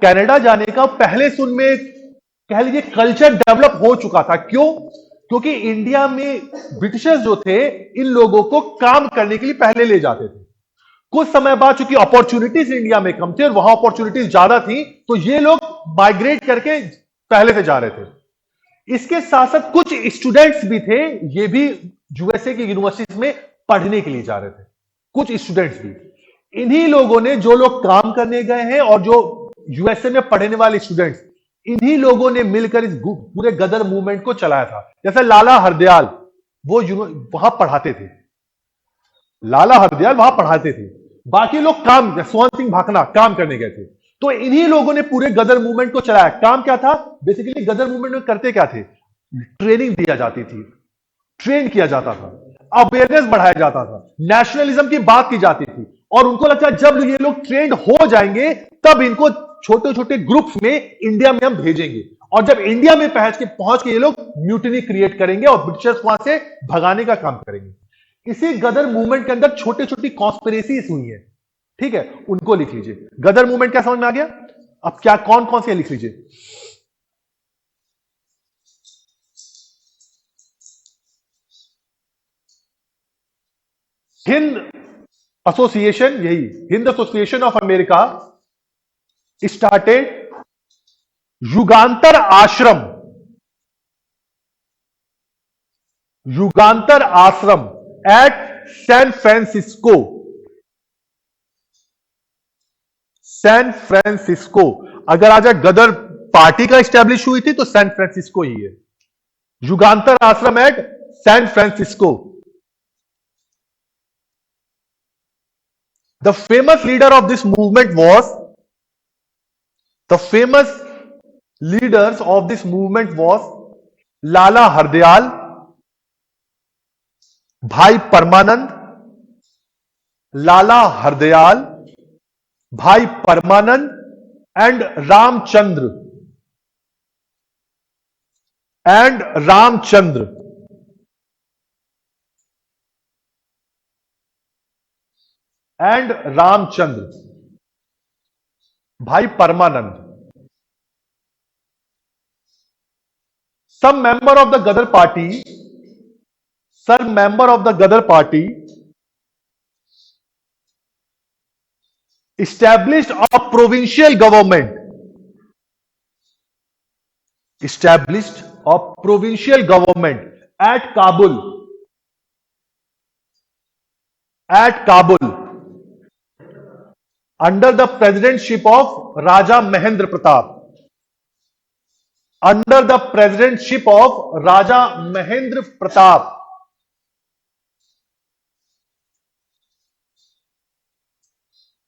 Canada जाने का पहले से उनमें कह लीजिए कल्चर डेवलप हो चुका था। क्यों? क्योंकि इंडिया में ब्रिटिशर्स जो थे इन लोगों को काम करने के लिए पहले ले जाते थे। कुछ समय बाद चूंकि अपॉर्चुनिटीज इंडिया में कम थे और वहां अपॉर्चुनिटीज ज्यादा थी, तो ये लोग माइग्रेट करके पहले से जा रहे थे। इसके साथ साथ कुछ स्टूडेंट्स भी थे, ये भी यूएसए की यूनिवर्सिटीज में पढ़ने के लिए जा रहे थे, कुछ स्टूडेंट्स भी। इन्हीं लोगों ने, जो लोग काम करने गए हैं और जो यूएसए में पढ़ने वाले स्टूडेंट्स, इन्हीं लोगों ने मिलकर इस पूरे गदर मूवमेंट को चलाया था। जैसे लाला हरदयाल, वो वहां पढ़ाते थे, लाला हरदयाल वहां पढ़ाते थे, बाकी लोग काम, स्वर्ण सिंह भाखना काम करने गए थे। तो इन्हीं लोगों ने पूरे गदर मूवमेंट को चलाया। काम क्या था? बेसिकली गदर मूवमेंट में करते क्या थे? ट्रेनिंग दिया जाती थी, ट्रेन किया जाता था, अवेयरनेस बढ़ाया जाता था, नेशनलिज्म की बात की जाती थी। और उनको लगता है जब ये लोग ट्रेंड हो जाएंगे तब इनको छोटे छोटे ग्रुप्स में इंडिया में हम भेजेंगे, और जब इंडिया में पहुंच के ये लोग म्यूटिनी क्रिएट करेंगे और ब्रिटिशर्स वहां से भगाने का काम करेंगे। इसी गदर मूवमेंट के अंदर छोटी छोटी कॉन्स्पिरेसीज हुई है, ठीक है, उनको लिख लीजिए। गदर मूवमेंट क्या समझ में आ गया? अब क्या कौन कौन से लिख लीजिए। हिंद एसोसिएशन, यही Hind association of America started Yugantar Ashram, Yugantar Ashram at San Francisco, San Francisco. अगर आज गदर पार्टी का स्टैब्लिश हुई थी तो सैन फ्रांसिस्को ही है। Yugantar Ashram at San Francisco. The famous leader of this movement was, the famous leaders of this movement was Lala Hardayal, भाई परमानंद, Lala Hardayal, Bhai Parmanand and Ramchandra, and Ramchandra. And Ramchandra, Bhai Parmanand. Some member of the Gadar party, some member of the Gadar party established a provincial government, established a provincial government at Kabul, at Kabul, under the presidentship of Raja Mahendra Pratap, under the presidentship of Raja Mahendra Pratap.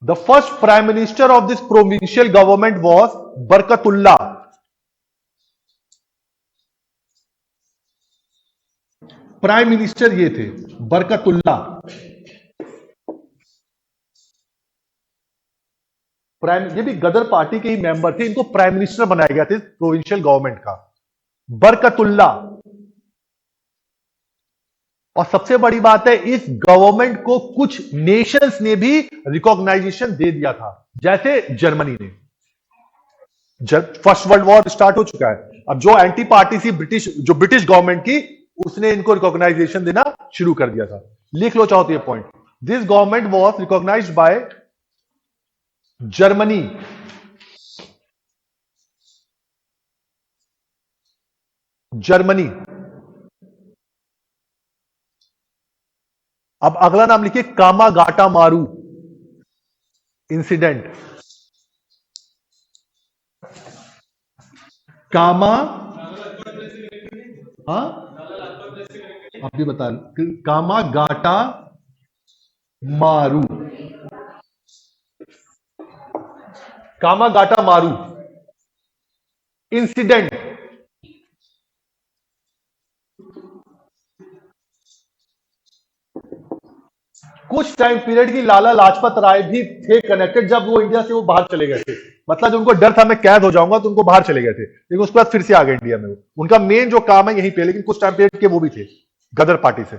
The first prime minister of this provincial government was Barkatullah. Prime minister ये थे बरकतुल्ला। ये भी गदर party के ही member थे, इनको prime minister बनाया गया था प्रोविंशियल गवर्नमेंट का, बरकतुल्ला। और सबसे बड़ी बात है, इस गवर्नमेंट को कुछ नेशंस ने भी रिकॉग्नाइजेशन दे दिया था, जैसे जर्मनी ने। फर्स्ट वर्ल्ड वॉर स्टार्ट हो चुका है, अब जो एंटी पार्टी थी ब्रिटिश गवर्नमेंट की, उसने इनको रिकॉग्नाइजेशन देना शुरू कर दिया था। लिख लो चाहो तो ये point, this government was recognised by Germany, Germany. अब अगला नाम लिखिए, कामागाटा मारू इंसिडेंट। आप भी बता, कामागाटा मारू, कामागाटा मारू इंसिडेंट। कुछ टाइम पीरियड की लाला लाजपत राय भी थे कनेक्टेड, जब वो इंडिया से वो बाहर चले गए थे। मतलब जब उनको डर था मैं कैद हो जाऊंगा, तो उनको बाहर चले गए थे, लेकिन उसके बाद फिर से आ गए इंडिया में। उनका मेन जो काम है यहीं पे, लेकिन कुछ टाइम पीरियड के वो भी थे गदर पार्टी से।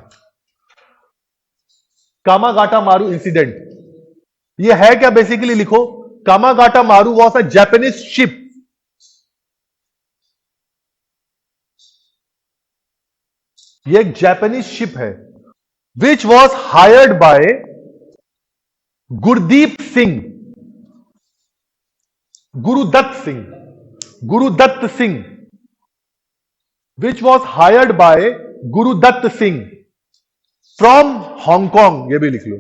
कामागाटा मारू इंसिडेंट ये है क्या? बेसिकली लिखो, कामागाटा मारू वॉज अ जापानीज शिप, ये एक जापानीज शिप है, which was hired by Gurdeep Singh, Gurudutt Singh, Gurudutt Singh, which was hired by Gurudutt Singh from Hong Kong, ये भी लिख लो।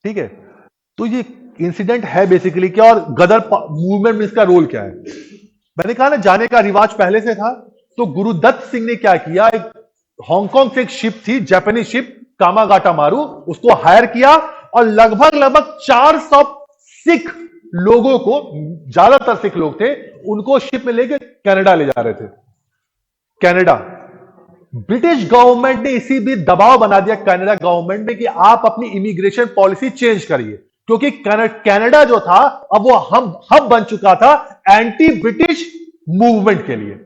ठीक है, तो ये इंसिडेंट है बेसिकली क्या, और गदर मूवमेंट में इसका रोल क्या है। मैंने कहा ना जाने का रिवाज पहले से था। तो गुरुदत्त सिंह ने क्या किया, एक हांगकांग से एक शिप थी, जापानीज शिप कामागाटा मारू, उसको हायर किया और लगभग लगभग 400 सिख लोगों को, ज्यादातर सिख लोग थे, उनको शिप में लेके कनाडा ले जा रहे थे। कनाडा, ब्रिटिश गवर्नमेंट ने इसी बीच दबाव बना दिया कनाडा गवर्नमेंट ने कि आप अपनी इमिग्रेशन पॉलिसी चेंज करिए, क्योंकि कनाडा जो था अब वो हब बन चुका था एंटी ब्रिटिश मूवमेंट के लिए।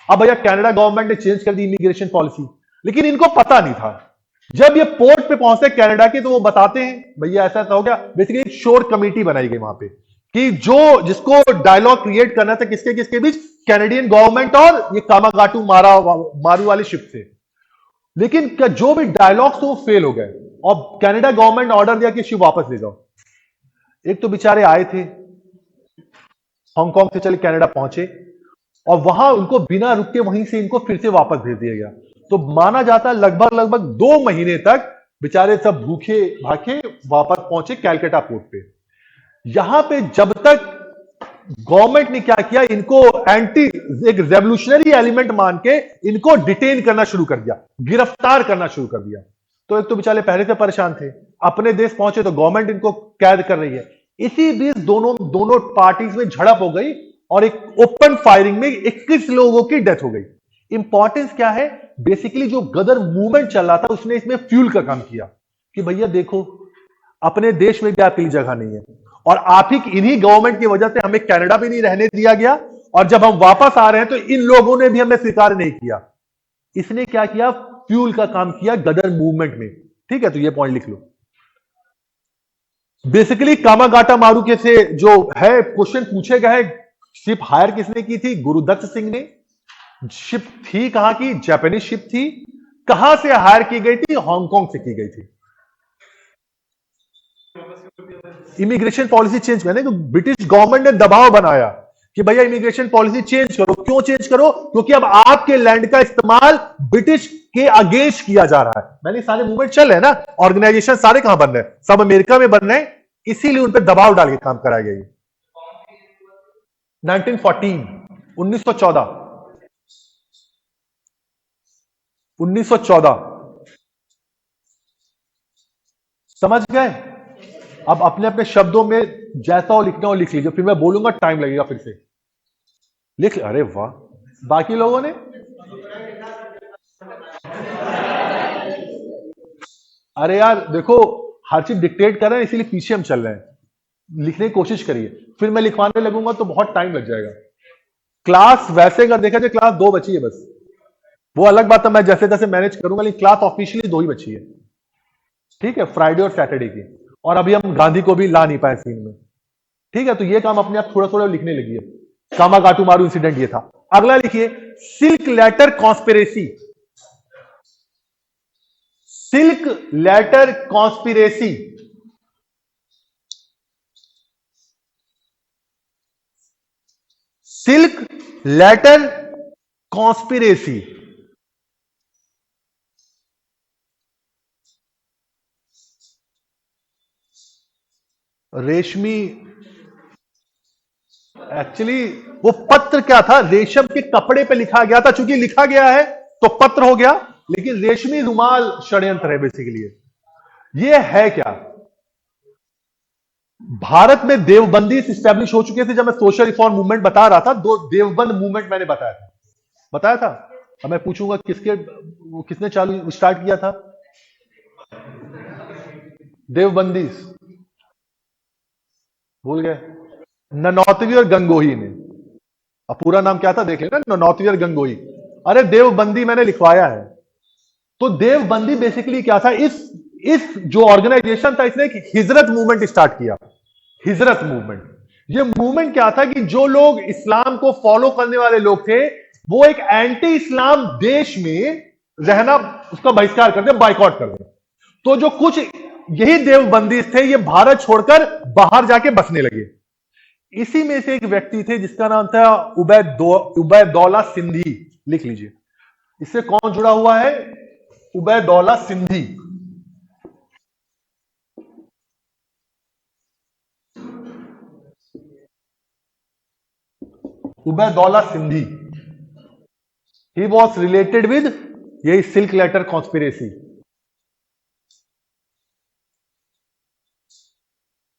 अब भैया कनाडा गवर्नमेंट ने चेंज कर दी इमिग्रेशन पॉलिसी, लेकिन इनको पता नहीं था। जब ये पोर्ट पे पहुंचते कनाडा के तो वो बताते हैं भैया ऐसा ऐसा हो गया। बेसिकली एक शोर कमेटी बनाई गई वहां पे कि जो जिसको डायलॉग क्रिएट करना था किसके किसके बीच, कैनेडियन गवर्नमेंट और ये कामागाटू मारू वाले शिप थे। लेकिन क्या जो भी डायलॉग्स थे वो फेल हो गए और कनाडा गवर्नमेंट ने ऑर्डर दिया कि शिप वापस ले जाओ। एक तो बेचारे आए थे हांगकांग से, चले कनाडा पहुंचे और वहां उनको बिना रुक के वहीं से इनको फिर से वापस भेज दिया गया। तो माना जाता है लगभग लगभग 2 महीने तक बेचारे सब भूखे भाखे वापस पहुंचे कैलकाटा पोर्ट पे। यहां पे जब तक गवर्नमेंट ने क्या किया, इनको एंटी एक रेवोल्यूशनरी एलिमेंट मान के इनको डिटेन करना शुरू कर दिया, गिरफ्तार करना शुरू कर दिया। तो एक तो बेचारे पहले से परेशान थे, अपने देश पहुंचे तो गवर्नमेंट इनको कैद कर रही है। इसी बीच दोनों पार्टीज में झड़प हो गई और एक ओपन फायरिंग में 21 लोगों की डेथ हो गई। इंपॉर्टेंस क्या है, बेसिकली जो गदर मूवमेंट चल रहा था उसने इसमें फ्यूल का काम किया कि भैया देखो अपने देश में भी आपके लिए जगह नहीं है, और आप ही इन्हीं गवर्नमेंट की वजह से हमें कनाडा भी नहीं रहने दिया गया, और जब हम वापस आ रहे हैं तो इन लोगों ने भी हमें स्वीकार नहीं किया। इसने क्या किया, फ्यूल का काम किया गदर मूवमेंट में। ठीक है, तो ये पॉइंट लिख लो। बेसिकली कामागाटा मारू के से जो है क्वेश्चन पूछे गए, शिप हायर किसने की थी, गुरुदत्त सिंह ने। शिप थी कहां की, जापानीज शिप थी। कहां से हायर की गई थी, हांगकांग से की गई थी। इमिग्रेशन पॉलिसी चेंज करने को ब्रिटिश गवर्नमेंट ने दबाव बनाया कि भैया इमिग्रेशन पॉलिसी चेंज करो। क्यों चेंज करो, क्योंकि अब आपके लैंड का इस्तेमाल ब्रिटिश के अगेंस्ट किया जा रहा है। मैंने सारे मूवमेंट चल रहे हैं ना, ऑर्गेनाइजेशन सारे कहां बन रहे हैं, सब अमेरिका में बन रहे हैं, इसीलिए उन पर दबाव डाल के काम कराया गया। 1914 1914 1914 समझ गए। अब अपने अपने शब्दों में जैसा हो लिखना हो लिख लीजिए, फिर मैं बोलूंगा टाइम लगेगा, फिर से लिख। अरे वाह, बाकी लोगों ने, अरे यार देखो हर चीज डिक्टेट कर रहे हैं इसीलिए पीछे हम चल रहे हैं, लिखने की कोशिश करिए, फिर मैं लिखवाने लगूंगा तो बहुत टाइम लग जाएगा। क्लास वैसे अगर देखा जाए क्लास 2 बची है बस, वो अलग बात है मैं जैसे तैसे मैनेज करूंगा, लेकिन क्लास ऑफिशियली 2 ही बची है। ठीक है, फ्राइडे और सैटरडे की, और अभी हम गांधी को भी ला नहीं पाए सीन में। ठीक है, तो ये काम अपने आप थोड़ा थोड़ा लिखने लगी है। कामागाटू मारू इंसिडेंट ये था। अगला लिखिए, silk letter conspiracy. Silk letter conspiracy, silk letter conspiracy. रेशमी, एक्चुअली वो पत्र क्या था, रेशम के कपड़े पे लिखा गया था, चूंकि लिखा गया है तो पत्र हो गया, लेकिन रेशमी रुमाल षड्यंत्र है बेसिकली। ये है क्या, भारत में देवबंदी स्टैब्लिश हो चुके थे। जब मैं सोशल रिफॉर्म मूवमेंट बता रहा था, 2 देवबंद मूवमेंट मैंने बताया था। अब मैं पूछूंगा किसने चालू स्टार्ट किया था, देवबंदी, भूल गए, ननौतवी और गंगोही ने। अब पूरा नाम क्या था देख लेना, ननौतवी और गंगोही। अरे देवबंदी मैंने लिखवाया है, तो देवबंदी बेसिकली क्या था, इस जो ऑर्गेनाइजेशन था इसने एक हिजरत मूवमेंट स्टार्ट किया। हिजरत मूवमेंट, ये मूवमेंट क्या था कि जो लोग इस्लाम को फॉलो करने वाले लोग थे वो एक एंटी इस्लाम देश में रहना, उसका बहिष्कार कर दे, बाइकआउट कर दे। तो जो कुछ यही देवबंदी थे ये भारत छोड़कर बाहर जाके बसने लगे। इसी में से एक व्यक्ति थे जिसका नाम था उबैदौला सिंधी। लिख लीजिए, इससे कौन जुड़ा हुआ है? Ubaidullah Sindhi. Ubaidullah Sindhi, he was related with यही silk letter conspiracy.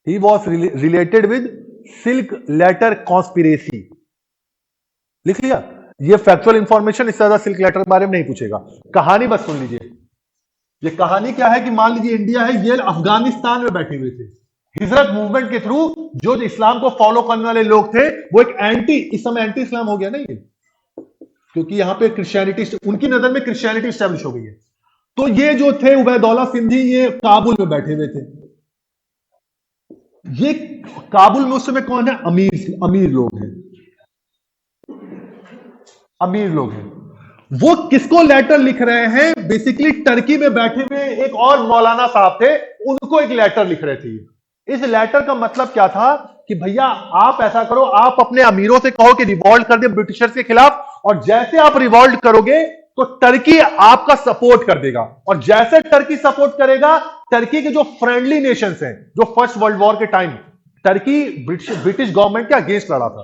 He was related with silk letter conspiracy. लिख लिया? ये फैक्चुअल इंफॉर्मेशन, इससे ज्यादा सिल्क लेटर के बारे में नहीं पूछेगा। कहानी बस सुन लीजिए। ये कहानी क्या है कि मान लीजिए इंडिया है, ये अफगानिस्तान में बैठे हुए थे। हिजरत मूवमेंट के थ्रू जो इस्लाम को फॉलो करने वाले लोग थे वो एक इस समय एंटी इस्लाम हो गया ना ये, क्योंकि यहां पे क्रिश्चियनिटी, उनकी नजर में क्रिश्चियनिटी स्टैब्लिश हो गई है। तो ये जो थे उबैदौला सिंधी, ये काबुल में बैठे हुए थे। ये काबुल में उस समय कौन है? अमीर लोग हैं, अमीर लोग हैं। वो किसको लेटर लिख रहे हैं? बेसिकली टर्की में बैठे हुए एक और मौलाना साहब थे, उनको एक लेटर लिख रहे थे। इस लेटर का मतलब क्या था कि भैया आप ऐसा करो, आप अपने अमीरों से कहो कि रिवॉल्ट कर दे ब्रिटिशर्स के खिलाफ, और जैसे आप रिवॉल्ट करोगे तो टर्की आपका सपोर्ट कर देगा। और जैसे टर्की सपोर्ट करेगा, टर्की के जो फ्रेंडली नेशंस हैं, जो फर्स्ट वर्ल्ड वॉर के टाइम टर्की ब्रिटिश गवर्नमेंट के अगेंस्ट लड़ा था,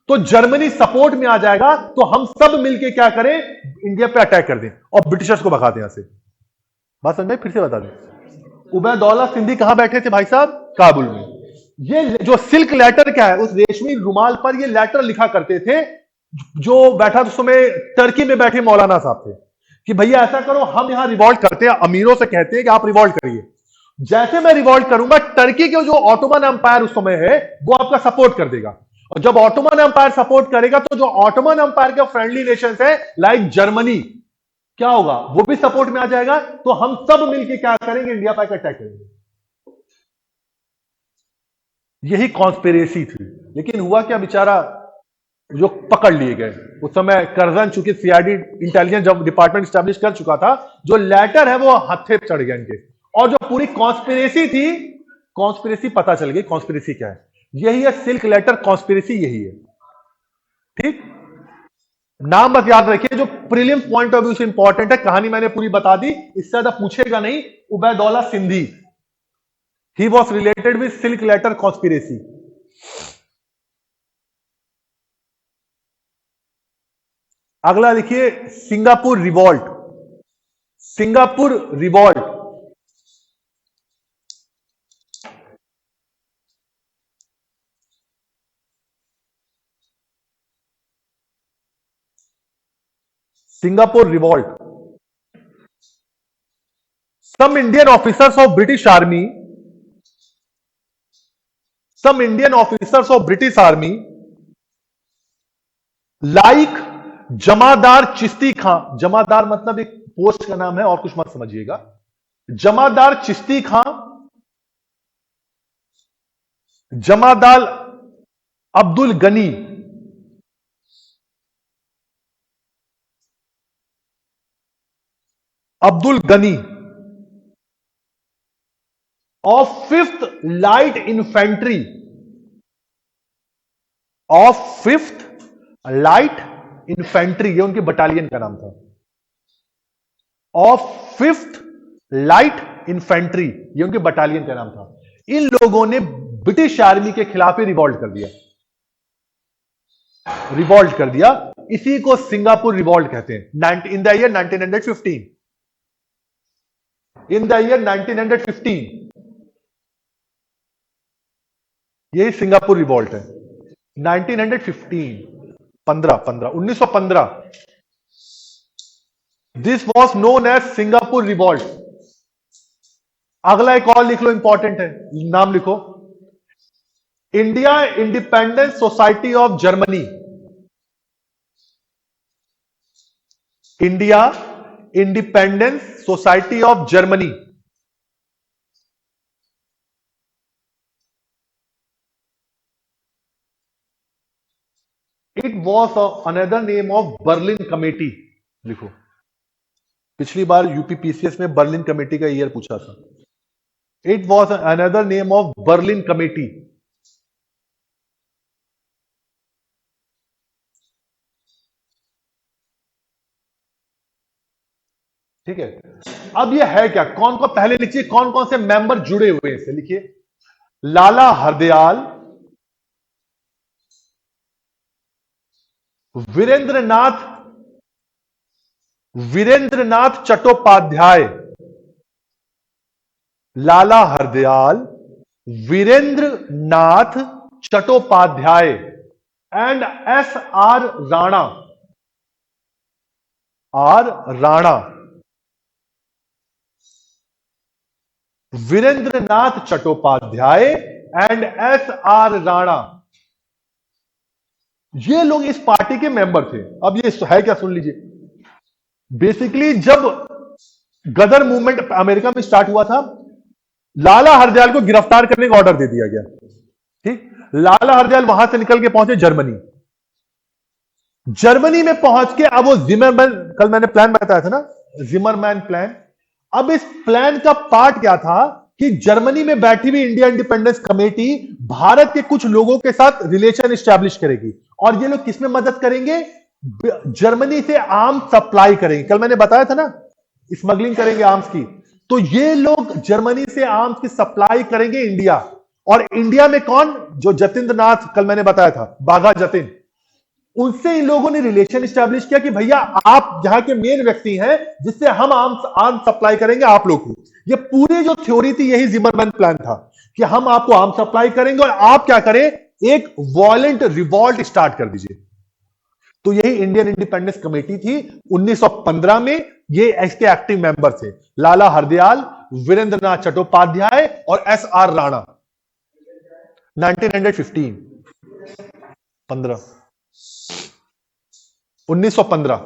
तो जर्मनी सपोर्ट में आ जाएगा। तो हम सब मिलके क्या करें? इंडिया पे अटैक कर दें और ब्रिटिशर्स को भगा दें यहां से। बात समझ में? फिर से बता दें, उबैदौला सिंधी कहां बैठे थे भाई साहब? काबुल में। ये जो सिल्क लेटर क्या है, उस रेशमी रुमाल पर ये लेटर लिखा करते थे। जो बैठा उस समय टर्की में बैठे मौलाना साहब थे कि भैया ऐसा करो, हम यहां रिवॉल्ट करते हैं, अमीरों से कहते हैं कि आप रिवॉल्ट करिए। जैसे मैं रिवॉल्ट करूंगा, टर्की के जो ऑटोमन एम्पायर उस समय है वो आपका सपोर्ट कर देगा। और जब ऑटोमन एम्पायर सपोर्ट करेगा तो जो ऑटोमन एम्पायर के फ्रेंडली नेशंस है लाइक जर्मनी, क्या होगा? वो भी सपोर्ट में आ जाएगा। तो हम सब मिलकर क्या करेंगे? इंडिया पर अटैक करेंगे। यही कॉन्स्पिरेसी थी। लेकिन हुआ क्या, बेचारा जो पकड़ लिए गए उस समय करजन, चूंकि सीआईडी इंटेलिजेंस जब डिपार्टमेंट स्टैब्लिश कर चुका था, जो लेटर है वो हत्थे चढ़ गया इनके। और जो पूरी कॉन्स्पिरेसी थी, कॉन्स्पिरेसी पता चल गई कॉन्स्पिरेसी क्या है। यही है सिल्क लेटर कॉन्स्पिरेसी, यही है। ठीक, नाम बस याद रखिए। जो प्रीलिम्स पॉइंट ऑफ व्यू से इंपॉर्टेंट है, कहानी मैंने पूरी बता दी, इससे ज्यादा पूछेगा नहीं। Ubaidullah Sindhi, he was related with silk letter conspiracy. अगला लिखिए, Singapore revolt. Singapore revolt, Singapore revolt. Some Indian officers of British Army, some Indian officers of British Army, like जमादार चिश्ती खां, जमादार मतलब एक पोस्ट का नाम है और कुछ मत समझिएगा। जमादार Chishti Khan, Jemadar Abdul Ghani, Abdul Ghani of 5th light infantry, of 5th light infantry, ये उनके बटालियन का नाम था। ऑफ 5th लाइट इन्फेंट्री, ये उनके बटालियन का नाम था। इन लोगों ने ब्रिटिश आर्मी के खिलाफ ही रिवॉल्ट कर दिया, रिवॉल्ट कर दिया। इसी को सिंगापुर रिवॉल्ट कहते हैं। In the year 1915, in the year 1915, यही सिंगापुर रिवॉल्ट है। 1915, 1915, this was known as Singapore revolt. अगला एक और लिख लो, इंपॉर्टेंट है, नाम लिखो, India independence society of Germany. India independence society of Germany. It was another name of Berlin committee. लिखो, पिछली बार यूपीपीसीएस में बर्लिन कमेटी का ईयर पूछा था। It was another name of Berlin committee. ठीक है, अब ये है क्या, कौन कौन, पहले लिखिए कौन कौन से मेंबर जुड़े हुए हैं इससे। लिखिए, Lala Hardayal, Virendranath Chattopadhyay, Lala Hardayal, Virendranath Chattopadhyay and S R Rana. Virendranath Chattopadhyay and S R Rana, ये लोग इस पार्टी के मेंबर थे। अब ये है क्या, सुन लीजिए। बेसिकली जब गदर मूवमेंट अमेरिका में स्टार्ट हुआ था, लाला हरदयाल को गिरफ्तार करने का ऑर्डर दे दिया गया। ठीक, लाला हरदयाल वहां से निकल के पहुंचे जर्मनी। जर्मनी में पहुंच के अब वो जिमरमैन, कल मैंने प्लान बताया था ना, जिमरमैन प्लान। अब इस प्लान का पार्ट क्या था कि जर्मनी में बैठी हुई इंडिया इंडिपेंडेंस कमेटी भारत के कुछ लोगों के साथ रिलेशन एस्टैब्लिश करेगी। और ये लोग किसमें मदद करेंगे, जर्मनी से आर्म सप्लाई करेंगे। कल मैंने बताया था ना, स्मगलिंग करेंगे आर्म्स की। तो ये लोग जर्मनी से आर्म्स की सप्लाई करेंगे इंडिया। और इंडिया में कौन, जो जतिंद्र नाथ कल मैंने बताया था, बाघा जतिन, उनसे इन लोगों ने रिलेशन एस्टैब्लिश किया कि भैया आप यहां के मेन व्यक्ति हैं जिससे हम आर्म सप्लाई करेंगे आप लोग को। ये पूरी जो थ्योरी थी, यही जिमरमैन प्लान था कि हम आपको आर्म सप्लाई करेंगे और आप क्या करें, एक वायलेंट रिवॉल्ट स्टार्ट कर दीजिए। तो यही इंडियन इंडिपेंडेंस कमेटी थी 1915 में। ये इसके एक्टिव मेंबर थे लाला हरदयाल, वीरेंद्रनाथ चट्टोपाध्याय और एस आर राणा। 1915।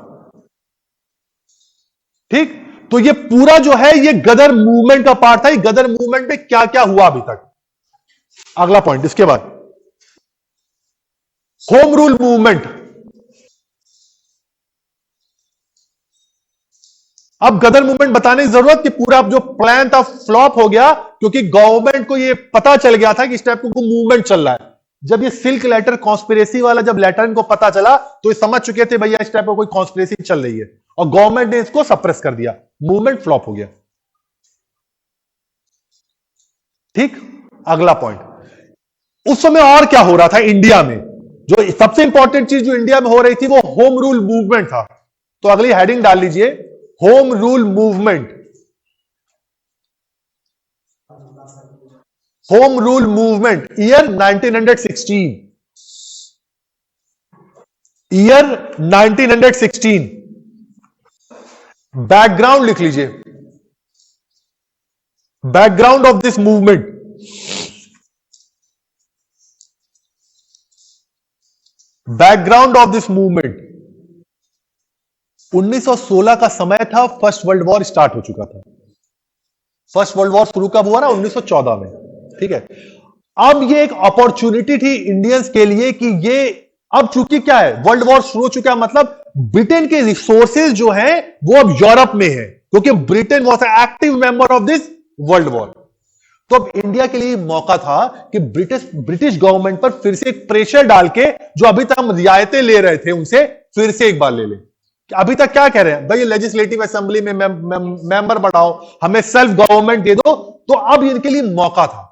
ठीक, तो ये पूरा जो है ये गदर मूवमेंट का पार्ट था। ये गदर मूवमेंट में क्या क्या हुआ अभी तक, अगला पॉइंट। इसके बाद होम रूल मूवमेंट। अब गदर मूवमेंट बताने की जरूरत कि पूरा जो प्लान था फ्लॉप हो गया, क्योंकि गवर्नमेंट को ये पता चल गया था कि इस टाइप का मूवमेंट चल रहा है। जब ये सिल्क लेटर कॉन्स्पिरेसी वाला जब लेटर इनको पता चला तो ये समझ चुके थे भैया इस टाइप का कोई कॉन्स्पिरेसी चल रही है, और गवर्नमेंट ने इसको सप्रेस कर दिया। मूवमेंट फ्लॉप हो गया। ठीक, अगला पॉइंट, उस समय और क्या हो रहा था इंडिया में। जो सबसे इंपॉर्टेंट चीज जो इंडिया में हो रही थी वो होम रूल मूवमेंट था। तो अगली हेडिंग डाल लीजिए, home rule movement. Home rule movement, year 1916। Year 1916। Background लिख लीजिए, background of this movement. Background of this movement, 1916 का समय था, फर्स्ट वर्ल्ड वॉर स्टार्ट हो चुका था। फर्स्ट वर्ल्ड वॉर शुरू कब हुआ ना, 1914 में। ठीक है, अब ये एक अपॉर्चुनिटी थी इंडियंस के लिए कि ये अब चूंकि क्या है, वर्ल्ड वॉर शुरू हो चुका है, मतलब ब्रिटेन के रिसोर्सेज जो हैं वो अब यूरोप में है, क्योंकि Britain was active member of this world war. तो अब इंडिया के लिए मौका था कि ब्रिटिश गवर्नमेंट पर फिर से एक प्रेशर डाल के, जो अभी तक हम रियायतें ले रहे थे उनसे, फिर से एक बार ले लें। अभी तक क्या कह रहे हैं भाई, लेजिस्लेटिव असेंबली में मेंबर बढ़ाओ, हमें सेल्फ गवर्नमेंट दे दो। तो अब इनके लिए मौका था।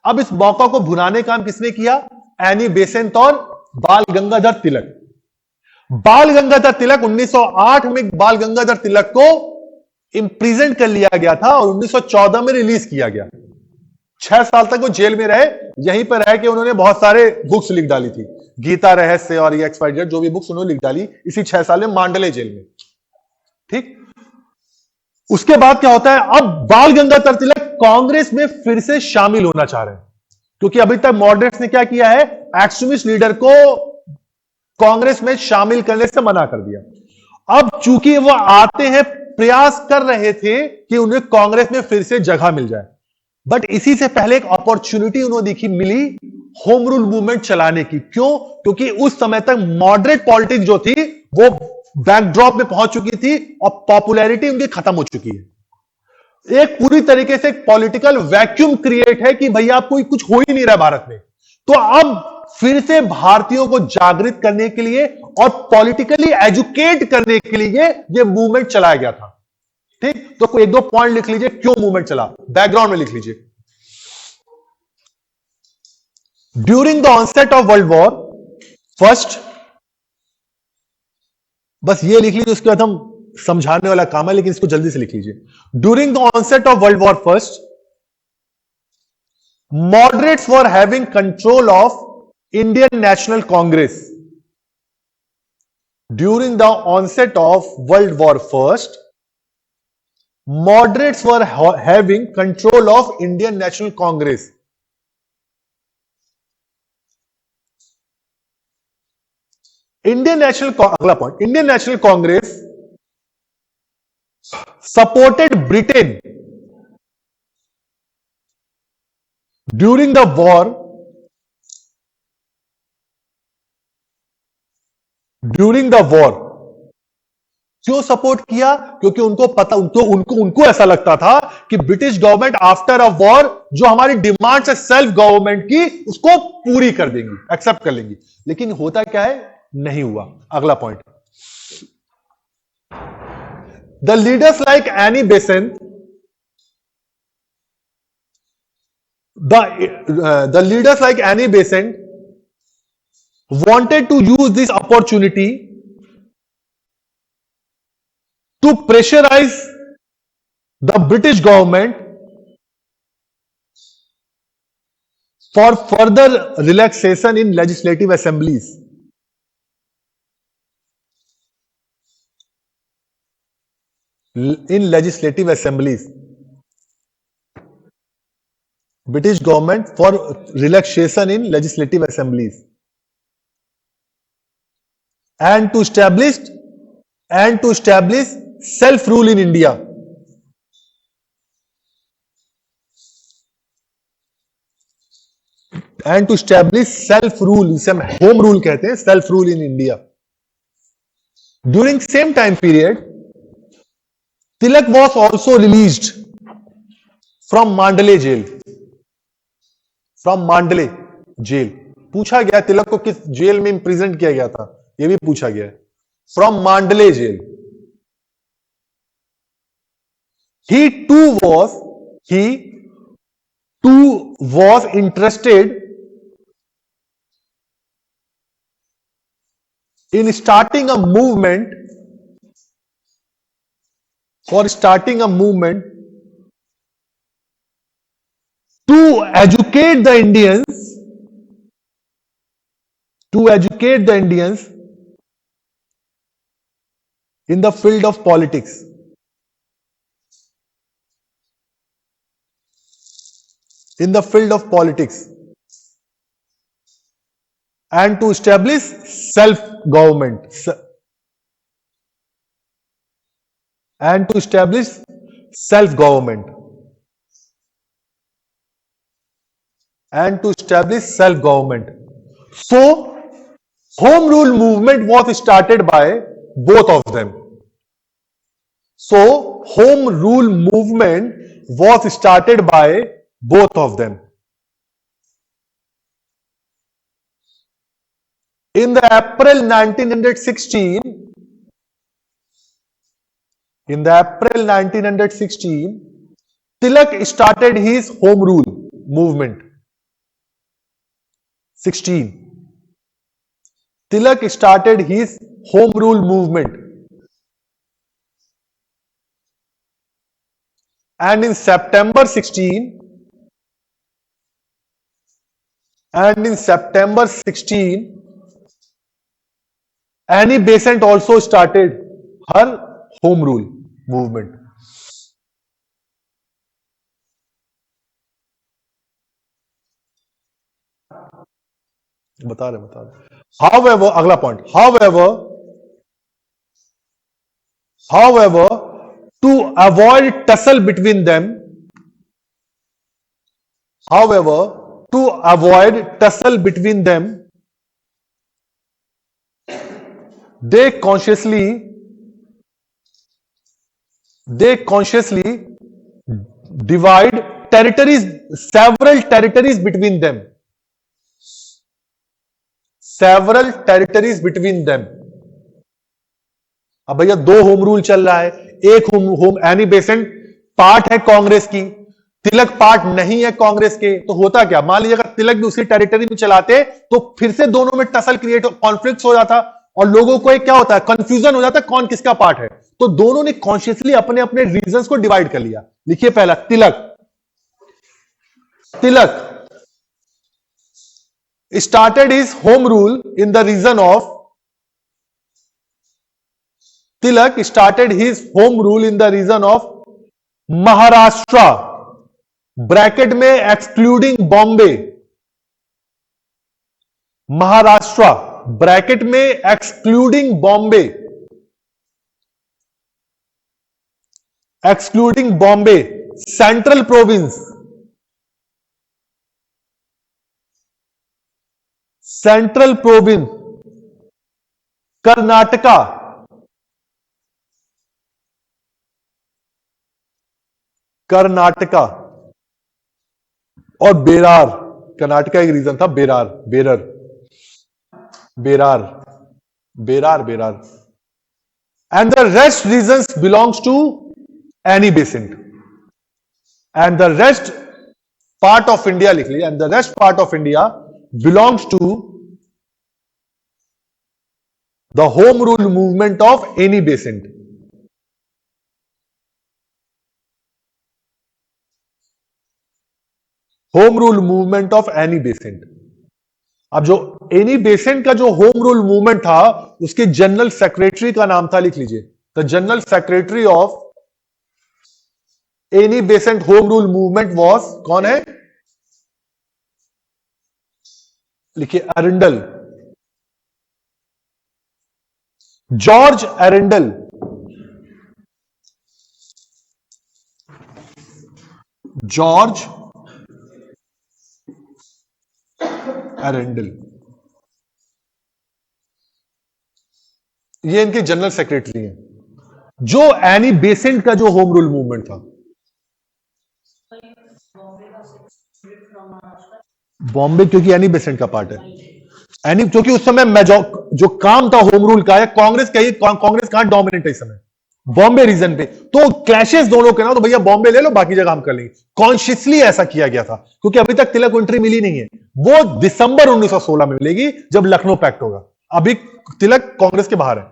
अब इस मौका को भुनाने का काम किसने किया, एनी बेसेंट और बाल गंगाधर तिलक। बाल गंगाधर तिलक 1908 में बाल गंगाधर तिलक को इंप्रिजन कर लिया गया था और 1914 में रिलीज किया गया। 6 साल तक वो जेल में रहे। यहीं पर रह के उन्होंने बहुत सारे बुक्स लिख डाली थी, गीता रहस्य और ये एक्सपाइजेड जो भी बुक्स उन्होंने लिख डाली इसी 6 साल में मांडले जेल में। ठीक, उसके बाद क्या होता है, अब बाल गंगाधर तिलक कांग्रेस में फिर से शामिल होना चाह रहे हैं, क्योंकि अभी तक मॉडरेट्स ने क्या किया है, एक्सट्रीमिस्ट लीडर को कांग्रेस में शामिल करने से मना कर दिया। अब चूंकि वो आते हैं प्रयास कर रहे थे कि उन्हें कांग्रेस में फिर से जगह मिल जाए। बट इसी से पहले एक अपॉर्चुनिटी उन्हें देखी मिली होम रूल मूवमेंट चलाने की। क्यों? क्योंकि उस समय तक मॉडरेट पॉलिटिक्स जो थी वो बैकड्रॉप में पहुंच चुकी थी और पॉपुलैरिटी उनकी खत्म हो चुकी है। एक पूरी तरीके से पॉलिटिकल वैक्यूम क्रिएट है कि भैया कोई कुछ हो ही नहीं रहा भारत में। तो अब फिर से भारतीयों को जागृत करने के लिए और पॉलिटिकली एजुकेट करने के लिए यह मूवमेंट चलाया गया था। ठीक, तो एक दो पॉइंट लिख लीजिए क्यों मूवमेंट चला, बैकग्राउंड में लिख लीजिए। During the onset of world war first, बस ये लिख लीजिए, उसके बाद हम समझाने वाला काम है, लेकिन इसको जल्दी से लिख लीजिए। During the onset of world war first, moderates were having control of Indian National Congress. During the onset of World War First, moderates were having control of Indian National Congress. अगला point, Indian National Congress supported Britain during the war. During the war क्यों support किया? क्योंकि उनको पता, उनको ऐसा लगता था कि British government after a war जो हमारी डिमांड्स है सेल्फ गवर्नमेंट की, उसको पूरी कर देंगी, एक्सेप्ट कर लेंगी। लेकिन होता क्या है, नहीं हुआ। अगला point, the leaders like Annie Besant, the leaders like Annie Besant wanted to use this opportunity to pressurize the British government for further relaxation in legislative assemblies. In legislative assemblies, British government for relaxation in legislative assemblies, and to establish self rule in India. And to establish self rule, इसे हम home rule कहते हैं, self rule in India. During same time period, Tilak was also released from Mandalay jail. From Mandalay jail. पूछा गया तिलक को किस jail में इंप्रिजन किया गया था, यह भी पूछा गया है। From Mandalay jail. He too was interested in starting a movement to educate the Indians in the field of politics. In the field of politics, and to establish self-government. And to establish self-government. And to establish self-government. So, home rule movement was started by both of them. So, home rule movement was started by both of them. In the April 1916, Tilak started his home rule movement. 16. Tilak started his home rule movement. And in September 16, Annie Besant also started her home rule movement. बता रहे। However, अगला point, however, to avoid tussle between them. However, to avoid tussle between them, they consciously divide several territories between them. Several territories between them. अब भैया दो home rule चल रहा है, एक होम एनी बेसेंट पार्ट है कांग्रेस की, तिलक पार्ट नहीं है कांग्रेस के, तो होता क्या, मान लीजिए अगर तिलक भी उसी टेरिटरी में चलाते तो फिर से दोनों में टसल क्रिएट कॉन्फ्लिक्ट हो जाता और लोगों को एक क्या होता है, कंफ्यूजन हो जाता है कौन किसका पार्ट है। तो दोनों ने कॉन्शियसली अपने अपने रीजंस को डिवाइड कर लिया। लिखिए पहला तिलक started his home rule in the region of Tilak started his home rule in the region of Maharashtra, bracket में एक्सक्लूडिंग बॉम्बे, महाराष्ट्र ब्रैकेट में excluding Bombay, central province, Karnataka, और बेरार, कर्नाटका एक रीजन था, Berar and the rest regions belongs to Annie Besant and the rest part of India, लिख लीजिए, and the rest part of India belongs to the home rule movement of Annie Besant. Home rule movement of Annie Besant. अब जो Annie Besant का जो home rule movement था उसके general secretary का नाम था, लिख लीजिए, the general secretary of Annie Besant home rule movement was, कौन है, लिखिए अरेंडल, जॉर्ज अरेंडल, अरेंडल, ये इनके जनरल सेक्रेटरी हैं। जो एनी बेसेंट का जो होम रूल मूवमेंट था, बॉम्बे क्योंकि एनी बेसेंट का पार्ट है, एनी क्योंकि उस समय जो काम था होम रूल का है, कांग्रेस कहां डोमिनेट है इस समय, बॉम्बे रीजन पे, तो क्लैशेस दोनों के ना, तो भैया बॉम्बे ले लो, बाकी जगह हम कर लेंगे। कॉन्शियसली ऐसा किया गया था क्योंकि अभी तक तिलक एंट्री मिली नहीं है, वो दिसंबर 1916 में मिलेगी जब लखनऊ पैक्ट होगा। अभी तिलक कांग्रेस के बाहर है।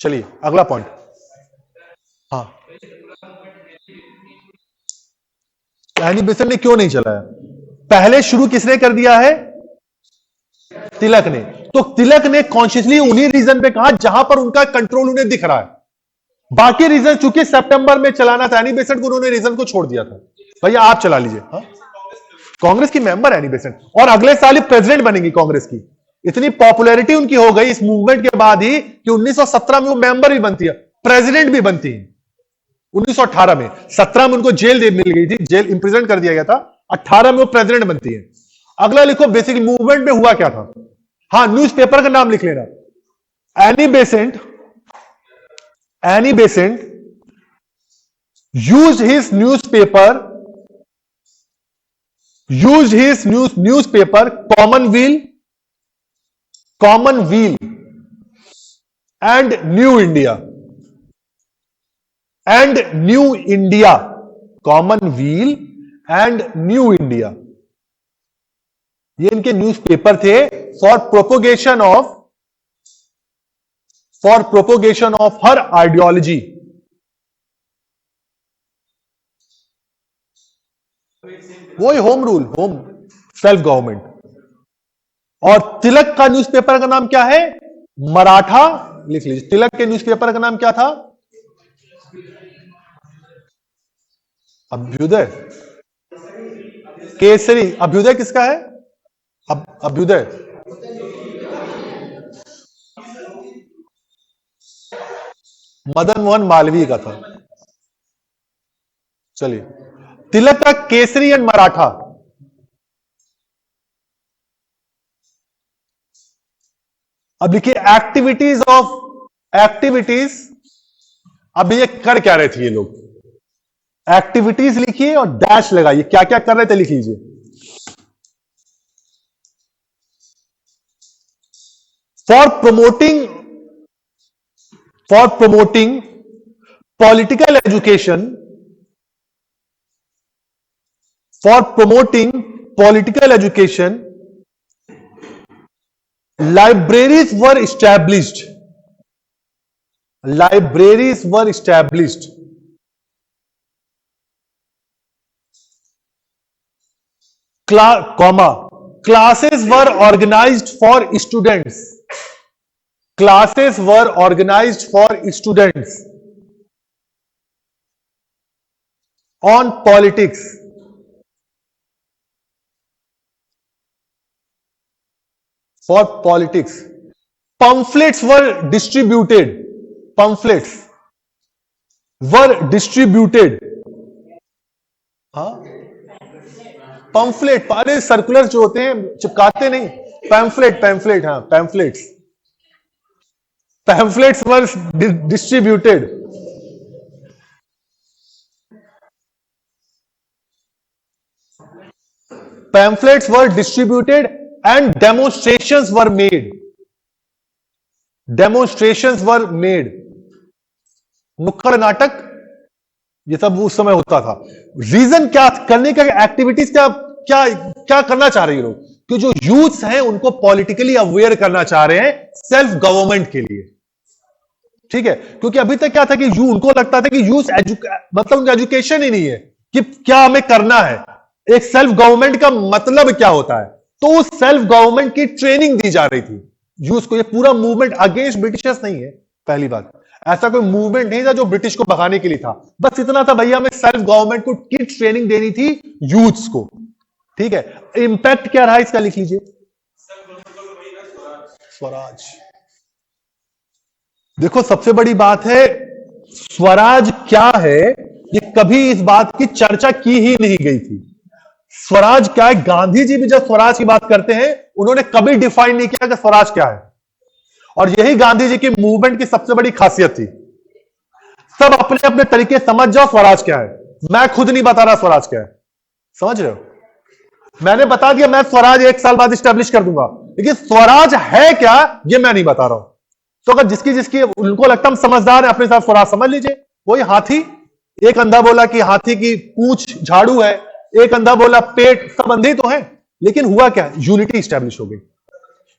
चलिए अगला पॉइंट। हाँ, एनी बेसेंट ने क्यों नहीं चलाया, पहले शुरू किसने कर दिया है, तिलक ने। तो तिलक ने कॉन्शियसली उन्हीं रीजन पे कहा जहां पर उनका कंट्रोल उन्हें दिख रहा है। बाकी रीजन चूंकि सितंबर में चलाना था एनी बेसेंट को, उन्होंने रीजन को छोड़ दिया था, भैया आप चला लीजिए। हाँ? कांग्रेस की मेंबर एनी बेसेंट, और अगले साल ही प्रेसिडेंट बनेंगी कांग्रेस की। इतनी पॉपुलैरिटी उनकी हो गई इस मूवमेंट के बाद ही कि 1917 में वो मेंबर भी बनती है, प्रेसिडेंट भी बनती है। 1918 में, 17 में उनको जेल मिल गई थी, जेल इंप्रिजन कर दिया गया था, 18 में वो प्रेसिडेंट बनती है। अगला लिखो बेसिकली मूवमेंट में हुआ क्या था। हाँ, न्यूज़पेपर का नाम लिख लेना, Annie Besant used his newspaper Commonweal and New India, Commonweal and New India, ये इनके न्यूज़पेपर थे for propagation of her ideology. वही home rule, home self government. और तिलक का न्यूज़पेपर का नाम क्या है, मराठा, लिख लीजिए, तिलक के न्यूज़पेपर का नाम क्या था, अभ्युदय केसरी। अभ्युदय किसका है, अभ्युदय मदन मोहन मालवीय का था। चलिए, तिलक का केसरी एंड मराठा। अब लिखिए एक्टिविटीज। अब ये कर क्या रहे थे ये लोग? एक्टिविटीज लिखिए और डैश लगाइए, क्या क्या कर रहे थे लिख लीजिए। For promoting political education, for promoting political education, libraries were established, libraries were established, comma, classes were organized for students, classes were organized for students on politics, for politics, pamphlets were distributed, pamphlets were distributed, हाँ, pamphlet, अरे circular जो होते हैं चिपकाते नहीं, pamphlet, हाँ pamphlets were distributed, pamphlets were distributed and demonstrations were made, demonstrations were made, नुक्कड़ नाटक ये सब उस समय होता था। रीजन क्या करने का, एक्टिविटीज क्या क्या क्या करना चाह रहे हैं लोग? कि जो यूथ हैं उनको पॉलिटिकली अवेयर करना चाह रहे हैं सेल्फ गवर्नमेंट के लिए, ठीक है? क्योंकि अभी तक क्या था कि उनको लगता था कि यूथ मतलब उनका एजुकेशन ही नहीं है कि क्या हमें करना है, एक सेल्फ गवर्नमेंट का मतलब क्या होता है। तो उस सेल्फ गवर्नमेंट की ट्रेनिंग दी जा रही थी यूथ को। ये पूरा मूवमेंट अगेंस्ट ब्रिटिशर्स नहीं है, पहली बात। ऐसा कोई मूवमेंट नहीं था जो ब्रिटिश को भगाने के लिए था, बस इतना था भैया हमें सेल्फ गवर्नमेंट को की ट्रेनिंग देनी थी यूथ्स को, ठीक है? इंपैक्ट क्या रहा इसका लिख लीजिए, स्वराज। देखो सबसे बड़ी बात है स्वराज क्या है, ये कभी इस बात की चर्चा की ही नहीं गई थी। स्वराज क्या है? गांधी जी भी जब स्वराज की बात करते हैं उन्होंने कभी डिफाइन नहीं किया कि स्वराज क्या है, और यही गांधी जी की मूवमेंट की सबसे बड़ी खासियत थी। सब अपने अपने तरीके समझ जाओ स्वराज क्या है, मैं खुद नहीं बता रहा स्वराज क्या है, समझ रहे हो? मैंने बता दिया मैं स्वराज 1 साल बाद स्टैब्लिश कर दूंगा, लेकिन स्वराज है क्या ये मैं नहीं बता रहा हूं। तो अगर जिसकी जिसकी उनको लगता हम समझदार है अपने साथ स्वराज समझ लीजिए। वही हाथी, एक अंधा बोला कि हाथी की पूंछ झाड़ू है, एक अंधा बोला पेट, सब अंधे तो है, लेकिन हुआ क्या? यूनिटी स्टैब्लिश हो गई,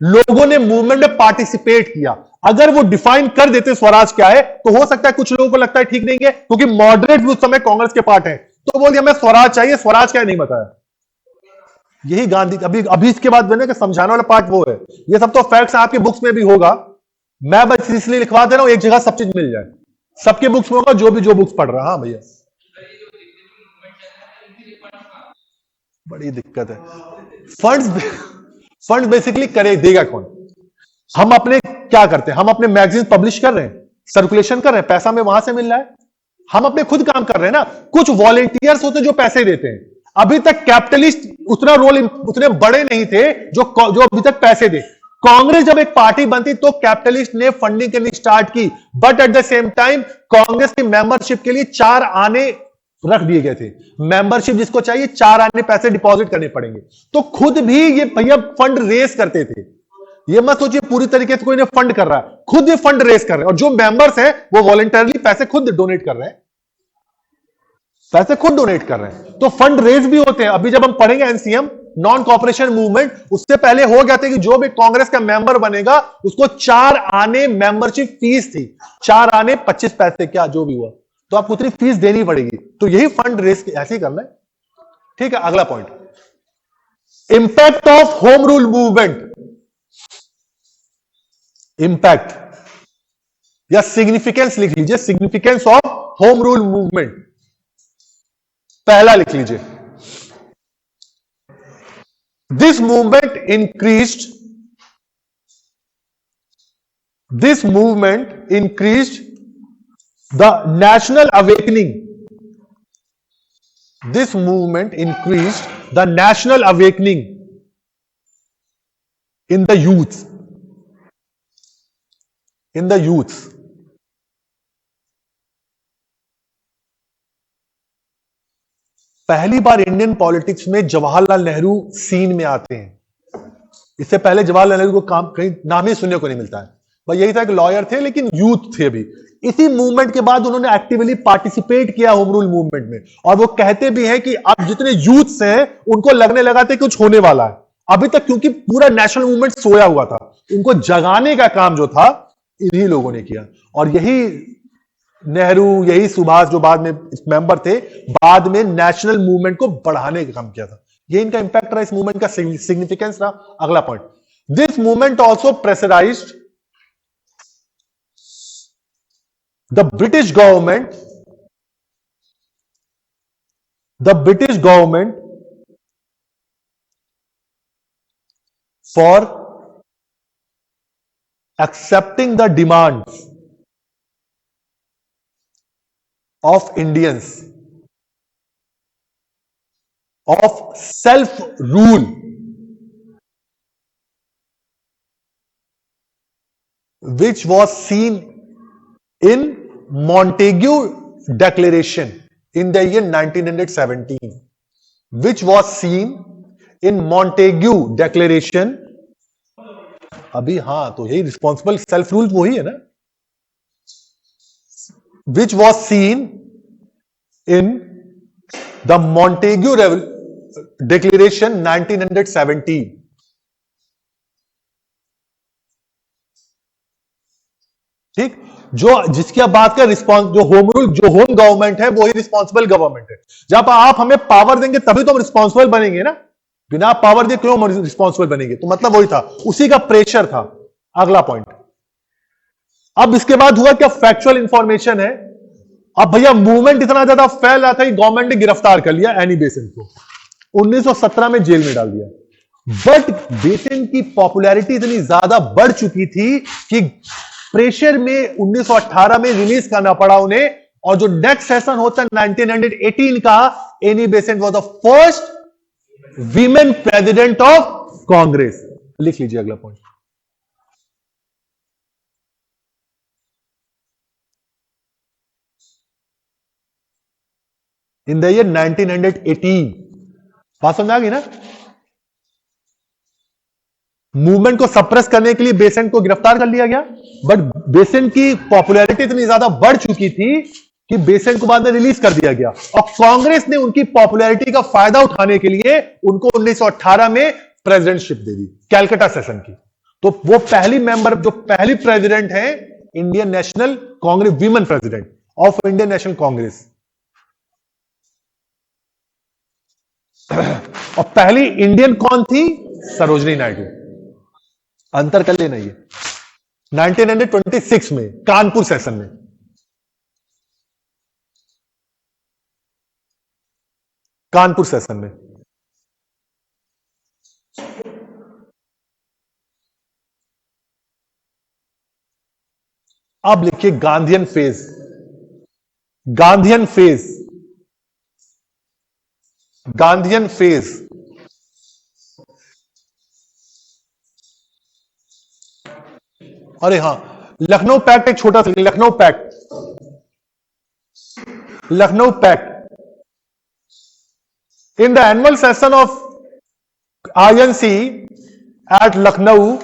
लोगों ने मूवमेंट में पार्टिसिपेट किया। अगर वो डिफाइन कर देते स्वराज क्या है तो हो सकता है कुछ लोगों को लगता है ठीक नहीं है, क्योंकि मॉडरेट भी उस समय कांग्रेस के पार्ट है, तो बोल दिया मैं स्वराज चाहिए, स्वराज क्या है नहीं बताया। यही गांधी अभी इसके बाद मैंने समझाने वाला पार्ट वो है। ये सब तो फैक्ट्स आपके बुक्स में भी होगा, मैं बस इसलिए लिखवा दे रहा हूं एक जगह सब चीज मिल जाए, सबके बुक्स में होगा जो बुक्स पढ़ रहा। हाँ भैया बड़ी दिक्कत है। फंड्स बेसिकली करे देगा कौन? हम अपने क्या करते हैं, हम अपने मैगजीन पब्लिश कर रहे हैं, सर्कुलेशन कर रहे हैं, पैसा हमें वहां से मिल रहा है, हम अपने खुद काम कर रहे हैं ना। कुछ वॉलेंटियर्स होते हैं जो पैसे देते हैं। अभी तक कैपिटलिस्ट उतना रोल उतने बड़े नहीं थे जो अभी तक पैसे दे। कांग्रेस जब एक पार्टी बनती तो कैपिटलिस्ट ने फंडिंग करनी स्टार्ट की, but at the same time Congress की मेंबरशिप के लिए 4 आने रख दिए गए थे। मेंबरशिप जिसको चाहिए 4 आने पैसे डिपॉजिट करने पड़ेंगे। तो खुद भी ये भैया फंड रेस करते थे। ये मत सोचिए पूरी तरीके से कोई ने फंड कर रहा है, खुद ये फंड रेस कर रहे हैं, और जो मेंबर्स हैं वो वॉलंटरली पैसे खुद डोनेट कर रहे हैं, पैसे खुद डोनेट कर रहे हैं। तो फंड रेज भी होते हैं। अभी जब हम पढ़ेंगे एनसीएम नॉन कॉपरेशन मूवमेंट, उससे पहले हो गया था कि जो भी कांग्रेस का मेंबर बनेगा उसको 4 आने मेंबरशिप फीस थी, 4 आने 25 पैसे, क्या जो भी हुआ, तो आपको उतनी फीस देनी पड़ेगी। तो यही फंड रेस ऐसे ही करना है, ठीक है? अगला point, impact of home rule movement. Impact या सिग्निफिकेंस लिख लीजिए, significance of home rule movement. पहला लिख लीजिए, this movement increased the national awakening This movement increased the national awakening in the youth. In the youth. पहली बार Indian politics में Jawaharlal Nehru scene में आते हैं। इससे पहले जवाहरलाल नेहरू को काम कहीं नाम ही सुनने को नहीं मिलता है। भाई यही था कि लॉयर थे लेकिन यूथ थे भी। इसी मूवमेंट के बाद उन्होंने एक्टिवली पार्टिसिपेट किया होम रूल मूवमेंट में, और वो कहते भी हैं कि अब जितने यूथ्स हैं उनको लगने लगा था कुछ होने वाला है। अभी तक क्योंकि पूरा नेशनल मूवमेंट सोया हुआ था, उनको जगाने का काम जो था इन्हीं लोगों ने किया। और यही नेहरू, यही सुभाष जो बाद में मेंबर थे, बाद में नेशनल मूवमेंट को बढ़ाने का काम किया था। ये इनका इंपैक्ट रहा, इस मूवमेंट का सिग्निफिकेंस रहा। अगला point, this movement also pressurised the British government for accepting the demands of Indians of self rule, which was seen in Montagu Declaration in the year 1917, which was seen in Montagu Declaration। अभी हाँ, तो यही responsible self rule वही है ना, which was seen in the Montagu Declaration 1917। ठीक, जो जिसकी आप बात कर रिस्पॉन्स, जो होम रूल, जो होम गवर्नमेंट है वही रिस्पॉन्सिबल गवर्नमेंट है। जब आप हमें पावर देंगे तभी तो हम रिस्पॉन्सिबल बनेंगे ना, बिना पावर दिए क्यों हम रिस्पॉन्सिबल बनेंगे? तो मतलब वही था, उसी का प्रेशर था। अगला पॉइंट, अब इसके बाद हुआ क्या, फैक्चुअल इंफॉर्मेशन है। अब भैया मूवमेंट इतना ज्यादा फैल रहा था कि गवर्नमेंट ने गिरफ्तार कर लिया एनी बेसेंट को, 1917 में जेल में डाल दिया। बट बेसेंट की पॉपुलैरिटी इतनी ज्यादा बढ़ चुकी थी कि प्रेशर में 1918 में रिलीज करना पड़ा उन्हें। और जो नेक्स्ट सेशन होता है 1918 का, Annie Besant was the first women president of Congress. लिख लीजिए अगला पॉइंट। इन द ईयर 1918, बात समझ आ गई ना? मूवमेंट को सप्रेस करने के लिए बेसेंट को गिरफ्तार कर लिया गया, बट बेसेंट की पॉपुलैरिटी इतनी ज्यादा बढ़ चुकी थी कि बेसेंट को बाद में रिलीज कर दिया गया। और कांग्रेस ने उनकी पॉपुलैरिटी का फायदा उठाने के लिए उनको 1918 में प्रेसिडेंटशिप दे दी, कैलकाटा सेशन की। तो वो पहली मेंबर, जो पहली प्रेसिडेंट है Indian national Congress, women president of Indian national Congress. और पहली इंडियन कौन थी? सरोजनी नायडू। अंतर कर लेना, ये 1926 में कानपुर सेशन में। कानपुर सेशन में अब लिखिए Gandhian phase. Gandhian phase, Gandhian phase. अरे हां, लखनऊ पैक्ट एक छोटा सा, Lucknow pact, Lucknow pact. In the annual session of INC at Lucknow,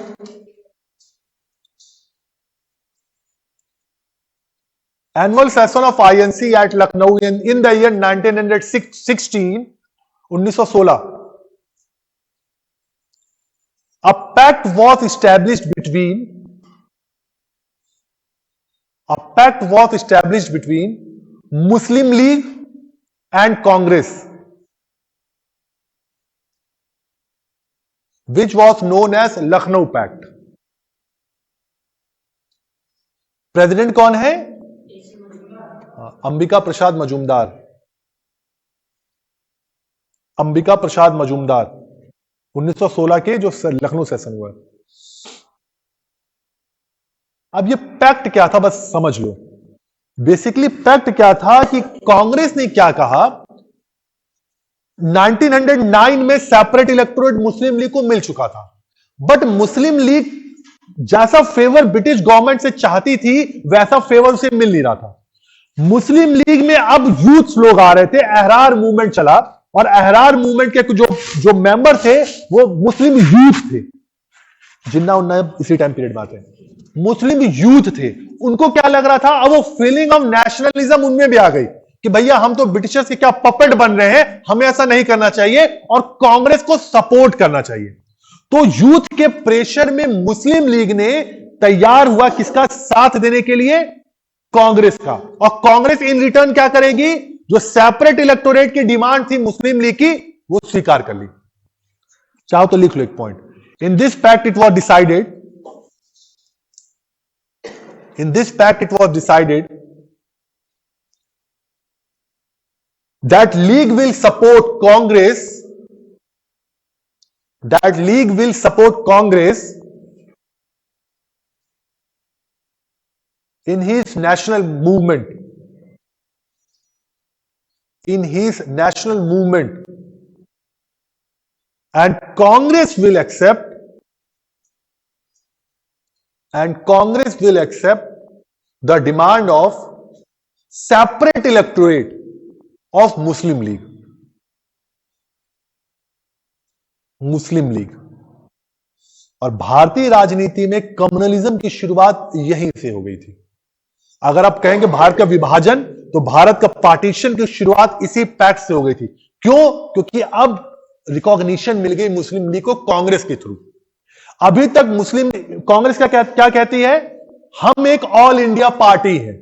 annual session of INC at Lucknow in the year 1916, 1916, a pact was established between Muslim League and Congress, which was known as Lucknow Pact। President कौन है? अंबिका प्रसाद मजूमदार। अंबिका प्रसाद मजूमदार 1916 के जो Lucknow session हुआ। अब ये pact क्या था, बस समझ लो। बेसिकली पैक्ट क्या था कि कांग्रेस ने क्या कहा 1909 में सेपरेट इलेक्टोरेट मुस्लिम लीग को मिल चुका था, बट मुस्लिम लीग जैसा फेवर ब्रिटिश गवर्नमेंट से चाहती थी वैसा फेवर उसे मिल नहीं रहा था। मुस्लिम लीग में अब यूथ लोग आ रहे थे, अहरार मूवमेंट चला, और अहरार मूवमेंट के जो जो मेंबर थे वो मुस्लिम यूथ थे। जिन्ना उन्ना इसी टाइम पीरियड में आते हैं, मुस्लिम यूथ थे। उनको क्या लग रहा था, अब वो फीलिंग ऑफ नेशनलिज्म उनमें भी आ गई कि भैया हम तो ब्रिटिशर्स के क्या पपेट बन रहे हैं, हमें ऐसा नहीं करना चाहिए और कांग्रेस को सपोर्ट करना चाहिए। तो यूथ के प्रेशर में मुस्लिम लीग ने तैयार हुआ किसका साथ देने के लिए, कांग्रेस का। और कांग्रेस इन रिटर्न क्या करेगी, जो सेपरेट इलेक्टोरेट की डिमांड थी मुस्लिम लीग की वो स्वीकार कर ली। चाहो तो लिख लो एक point, in this pact it was decided, in this pact it was decided that league will support congress, that league will support congress in his national movement, in his national movement, and congress will accept, and congress will accept the demand of separate electorate of Muslim League. Muslim league. और भारतीय राजनीति में communalism की शुरुआत यहीं से हो गई थी। अगर आप कहेंगे भारत का विभाजन, तो भारत का पार्टीशन की शुरुआत इसी पैक्ट से हो गई थी। क्यों? क्योंकि अब रिकॉग्निशन मिल गई मुस्लिम लीग को कांग्रेस के थ्रू। अभी तक मुस्लिम कांग्रेस क्या कहती है, हम एक ऑल इंडिया पार्टी है,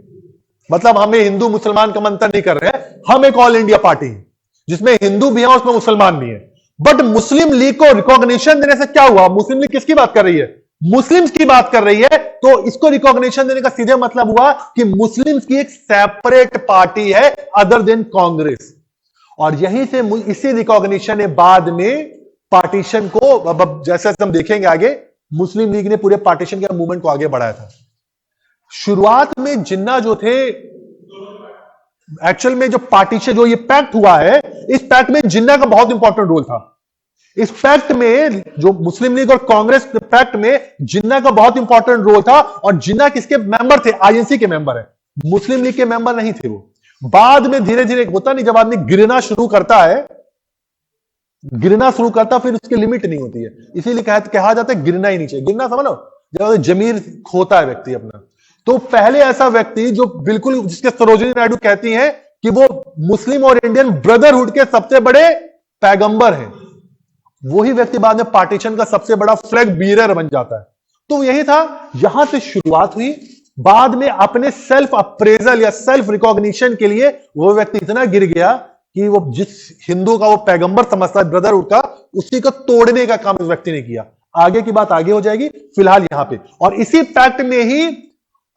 मतलब हमें हिंदू मुसलमान का मंत्र नहीं कर रहे हैं, हम एक ऑल इंडिया पार्टी है जिसमें हिंदू भी है और उसमें मुसलमान भी है। बट मुस्लिम लीग को रिकॉग्निशन देने से क्या हुआ, मुस्लिम लीग किसकी बात कर रही है, मुस्लिम्स की बात कर रही है, तो इसको रिकॉग्निशन देने का सीधे मतलब हुआ कि मुस्लिम्स की एक सेपरेट पार्टी है अदर देन कांग्रेस। और यहीं से इसी रिकॉग्निशन ने बाद में पार्टीशन को, अब जैसे हम देखेंगे आगे, मुस्लिम लीग ने पूरे पार्टीशन के मूवमेंट को आगे बढ़ाया था। शुरुआत में जिन्ना जो थे, एक्चुअल में जो पार्टीशन, जो ये पैक्ट हुआ है, इस पैक्ट में जिन्ना का बहुत इंपॉर्टेंट रोल था। इस पैक्ट में जो मुस्लिम लीग और कांग्रेस पैक्ट में जिन्ना का बहुत इंपॉर्टेंट रोल था। और जिन्ना किसके मेंबर थे, आईएनसी के मेंबर है, मुस्लिम लीग के मेंबर नहीं थे वो। बाद में धीरे धीरे होता नहीं, जब आदमी गिरना शुरू करता है, फिर उसकी लिमिट नहीं होती है, इसीलिए कहा जाता है गिरना ही नहीं चाहिए। गिरना समझ लो, जब जमीर खोता है व्यक्ति अपना। तो पहले ऐसा व्यक्ति जो बिल्कुल, जिसके सरोजिनी नायडू कहती हैं कि वो मुस्लिम और इंडियन ब्रदरहुड के सबसे बड़े पैगंबर हैं, वही व्यक्ति बाद में पार्टीशन का सबसे बड़ा फ्लैग बीरर बन जाता है। तो यही था, यहां से शुरुआत हुई। बाद में अपने सेल्फ अप्रेजल या सेल्फ रिकॉग्निशन के लिए वो व्यक्ति इतना गिर गया कि वो जिस हिंदू का वो पैगंबर समझता है ब्रदरहुड का, उसी को तोड़ने का काम इस व्यक्ति ने किया। आगे की बात आगे हो जाएगी, फिलहाल यहां पे। और इसी पैक्ट में ही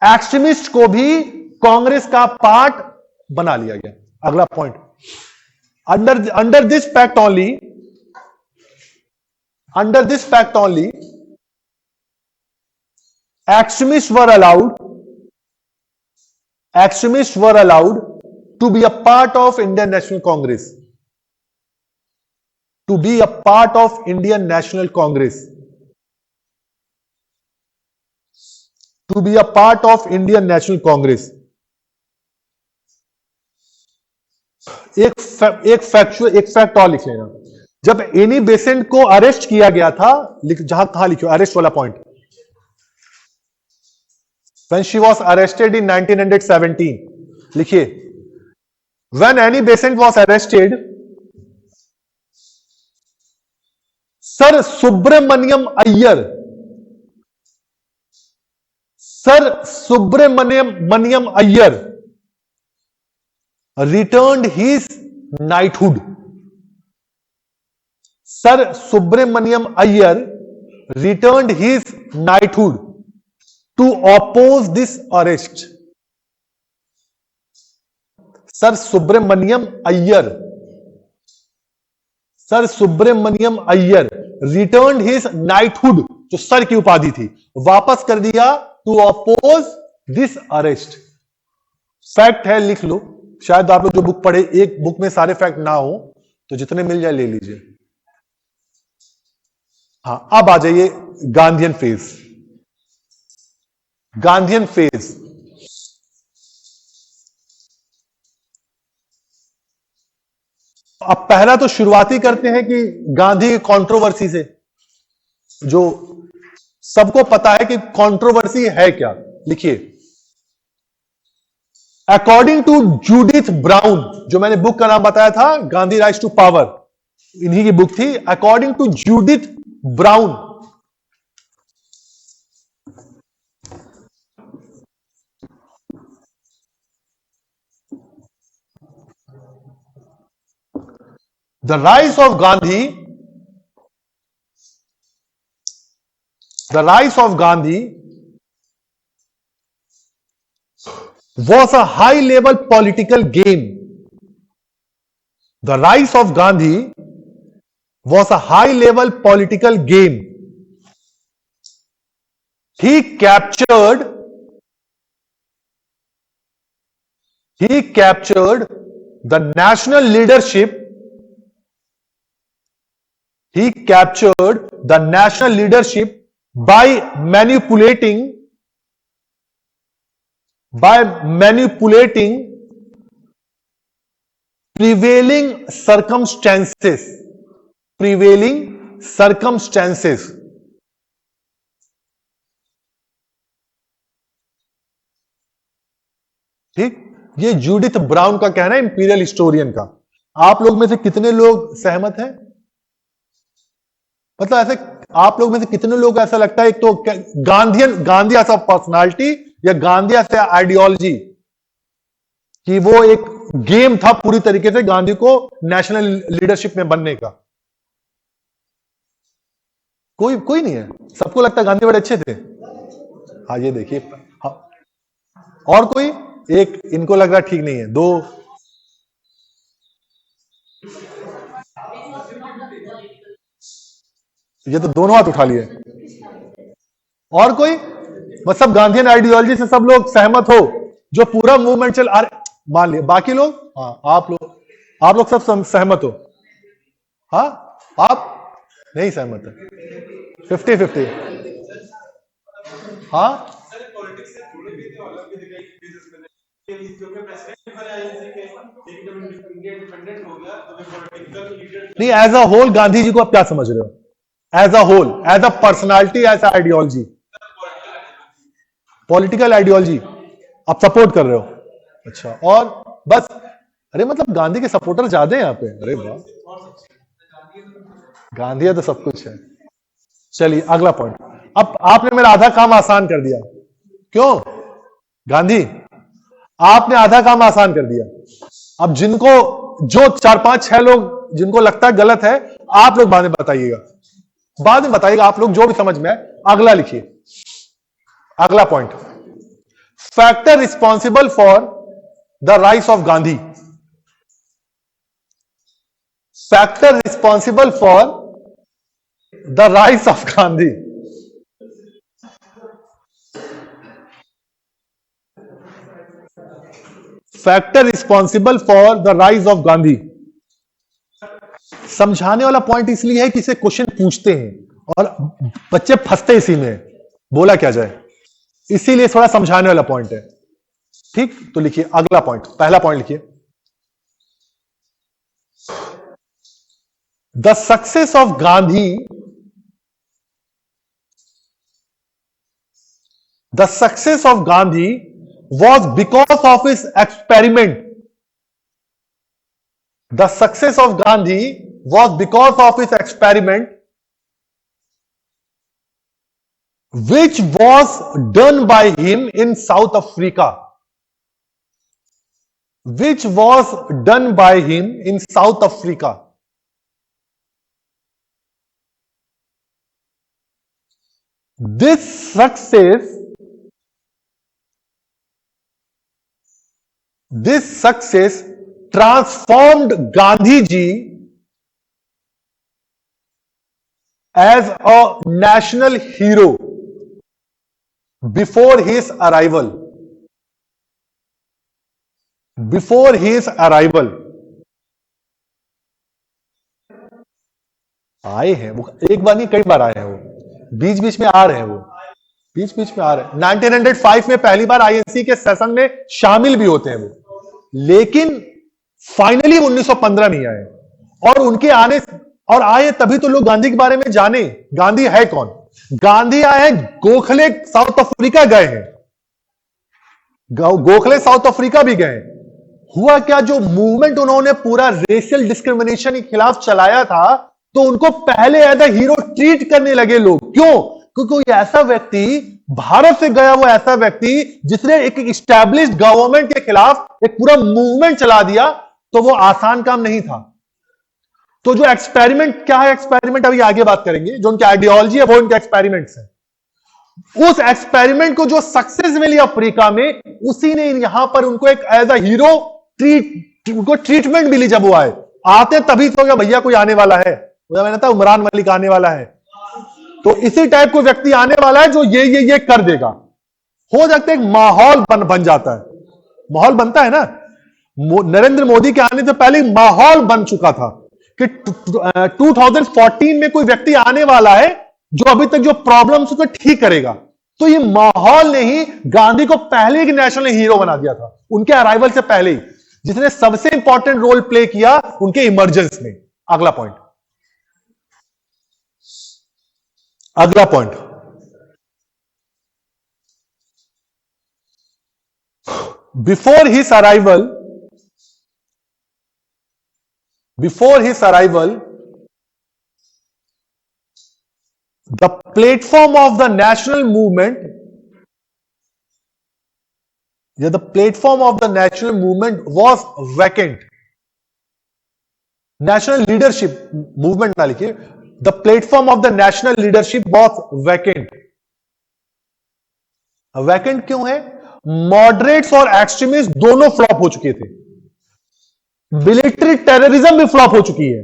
एक्सट्रीमिस्ट को भी कांग्रेस का पार्ट बना लिया गया। अगला point, under this pact only, under this pact only, extremists were allowed to be a part of Indian National Congress, to be a part of Indian National Congress, to be a part of Indian National Congress। एक fact और लिख लेना, जब Annie Besant को arrest किया गया था, कहां लिखो अरेस्ट वाला point, when she was arrested in 1917, लिखिए, when Annie Besant was arrested, sir Subramaniam Iyer returned his knighthood। Sir Subramaniam Iyer returned his knighthood to oppose this arrest। Sir Subramaniam Iyer returned his knighthood, जो sir की उपाधि थी, वापस कर दिया to oppose this arrest। Fact है, लिख लो। शायद आप लोग जो बुक पढ़े, एक बुक में सारे फैक्ट ना हो, तो जितने मिल जाए ले लीजिए। हाँ, अब आ जाइए गांधीयन फेज। गांधीयन फेज, अब पहला तो शुरुआती करते हैं कि गांधी की कंट्रोवर्सी से, जो सबको पता है कि कंट्रोवर्सी है क्या। लिखिए, अकॉर्डिंग टू जूडिथ ब्राउन, जो मैंने बुक का नाम बताया था, गांधी राइज टू पावर, इन्हीं की बुक थी। According to Judith Brown, the rise of Gandhi, the rise of Gandhi was a high level political game. The rise of Gandhi was a high level political game. He captured the national leadership. He captured the national leadership by manipulating prevailing circumstances. ठीक, ये Judith brown का कहना है, imperial historian का। आप लोग में से कितने लोग सहमत हैं? मतलब ऐसे आप लोग में से कितने लोग ऐसा लगता है, एक तो गांधी ऐसा पर्सनालिटी या गांधी ऐसा आइडियोलॉजी कि वो एक गेम था पूरी तरीके से गांधी को नेशनल लीडरशिप में बनने का? कोई नहीं है, सबको लगता है गांधी बड़े अच्छे थे। हाँ, ये देखिए। हाँ, और कोई एक, इनको लग रहा ठीक नहीं है। दो, ये तो दोनों हाथ उठा लिए। और कोई? मतलब गांधीयन आइडियोलॉजी से सब लोग सहमत हो, जो पूरा मूवमेंट चल, मान लिया। बाकी लोग? हाँ, आप लोग सब सहमत हो? हाँ, आप नहीं सहमत है? 50-50। हाँ, नहीं, as a whole Gandhi ji को आप क्या समझ रहे हो? As a whole, as a personality, as a ideology, political ideology आप सपोर्ट कर रहे हो? अच्छा, और बस? अरे मतलब गांधी के सपोर्टर ज्यादा है यहाँ पे। अरे वाह, गांधी है तो सब कुछ है। चलिए अगला पॉइंट। अब आपने मेरा आधा काम आसान कर दिया। क्यों गांधी? आपने आधा काम आसान कर दिया। अब जिनको, जो 4-5-6 लोग जिनको लगता है गलत है, आप लोग बाद में बताइएगा, आप लोग जो भी समझ में है। अगला लिखिए, अगला point, factor responsible for the rise of Gandhi. Factor responsible for the rise of Gandhi. Factor responsible for the rise of Gandhi. समझाने वाला पॉइंट इसलिए है कि इसे क्वेश्चन पूछते हैं और बच्चे फंसते इसी में, बोला क्या जाए, इसीलिए थोड़ा समझाने वाला पॉइंट है। ठीक, तो लिखिए अगला पॉइंट, पहला पॉइंट लिखिए, the success of Gandhi, the success of Gandhi was because of his experiment. The success of Gandhi was because of his experiment, which was done by him in South Africa. Which was done by him in South Africa. This success transformed Gandhi ji as a national hero before his arrival. आए हैं वो, एक बार नहीं कई बार आए हैं वो, बीच बीच में आ रहे हैं वो, बीच बीच में आ रहे हैं। 1905 में पहली बार आईएनसी के सेशन में शामिल भी होते हैं वो, लेकिन फाइनली 1915 में आए। और उनके आने और आए तभी तो लोग गांधी के बारे में जाने। गांधी है कौन? गांधी आए हैं, गोखले साउथ अफ्रीका गए हैं, गोखले साउथ अफ्रीका भी गए। हुआ क्या, जो मूवमेंट उन्होंने पूरा रेशियल डिस्क्रिमिनेशन के खिलाफ चलाया था, तो उनको पहले एज अ हीरो ट्रीट करने लगे लोग। क्यों? क्योंकि कोई ऐसा व्यक्ति, भारत से गया हुआ ऐसा व्यक्ति जिसने एक एस्टैब्लिश्ड गवर्नमेंट के खिलाफ एक पूरा मूवमेंट चला दिया, तो वो आसान काम नहीं था। तो जो एक्सपेरिमेंट, क्या है एक्सपेरिमेंट, अभी आगे बात करेंगे। जो उनकी आइडियोलॉजी है वो उनके एक्सपेरिमेंट्स है। उस एक्सपेरिमेंट को जो सक्सेस मिली अफ्रीका में, उसी ने यहां पर उनको एक एज अ हीरो उनको ट्रीटमेंट मिली। जब वो आए, आते तभी तो क्या भैया कोई आने वाला है, मैंने था उमरान मलिक आने वाला है, तो इसी टाइप को व्यक्ति आने वाला है जो ये कर देगा। हो जाता है एक माहौल बन जाता है, माहौल बनता है ना। नरेंद्र मोदी के आने से पहले माहौल बन चुका था कि 2014 में कोई व्यक्ति आने वाला है जो अभी तक जो प्रॉब्लम्स को ठीक करेगा। तो ये माहौल ने ही गांधी को पहले एक नेशनल हीरो बना दिया था, उनके अराइवल से पहले ही, जिसने सबसे इंपॉर्टेंट रोल प्ले किया उनके इमरजेंस में। अगला पॉइंट, अगला point, before his arrival, the platform of the national movement, the platform of the national movement was vacant. National leadership movement ना लिखिए, the platform of the national leadership was vacant. vacant क्यों है? Moderates और extremist दोनों flop हो चुके थे, military terrorism भी फ्लॉप हो चुकी है।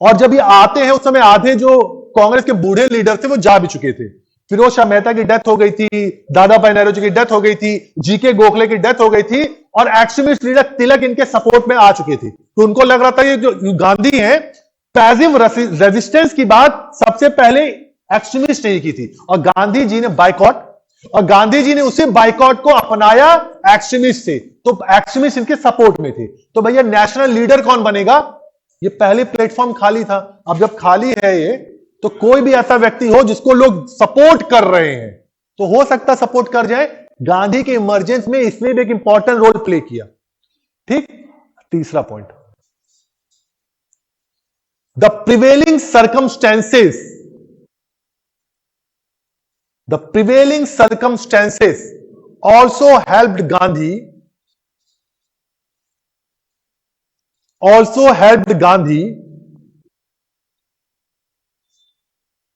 और जब ये आते हैं उस समय आधे जो कांग्रेस के बूढ़े लीडर थे वो जा भी चुके थे। फिरोज शाह मेहता की डेथ हो गई थी, दादा भाई नेहरू जी की डेथ हो गई थी, जीके गोखले की डेथ हो गई थी, और एक्सट्रीमिस्ट लीडर तिलक इनके सपोर्ट में आ चुके थे। तो उनको लग रहा था ये जो गांधी है, पैसिव रेजिस्टेंस की बात सबसे पहले एक्सट्रीमिस्ट ने की थी, और गांधी जी ने बाइकॉट, और गांधी जी ने उसी बाइकॉट को अपनाया एक्सट्रीमिस्ट से। तो एक्सट्रीमिस्ट इनके सपोर्ट में थे। तो भैया नेशनल लीडर कौन बनेगा? ये पहले प्लेटफॉर्म खाली था। अब जब खाली है ये, तो कोई भी ऐसा व्यक्ति हो जिसको लोग सपोर्ट कर रहे हैं, तो हो सकता सपोर्ट कर जाए। गांधी के इमरजेंस में इसने भी एक इंपॉर्टेंट रोल प्ले किया। ठीक, तीसरा point, the prevailing circumstances, the prevailing circumstances also helped Gandhi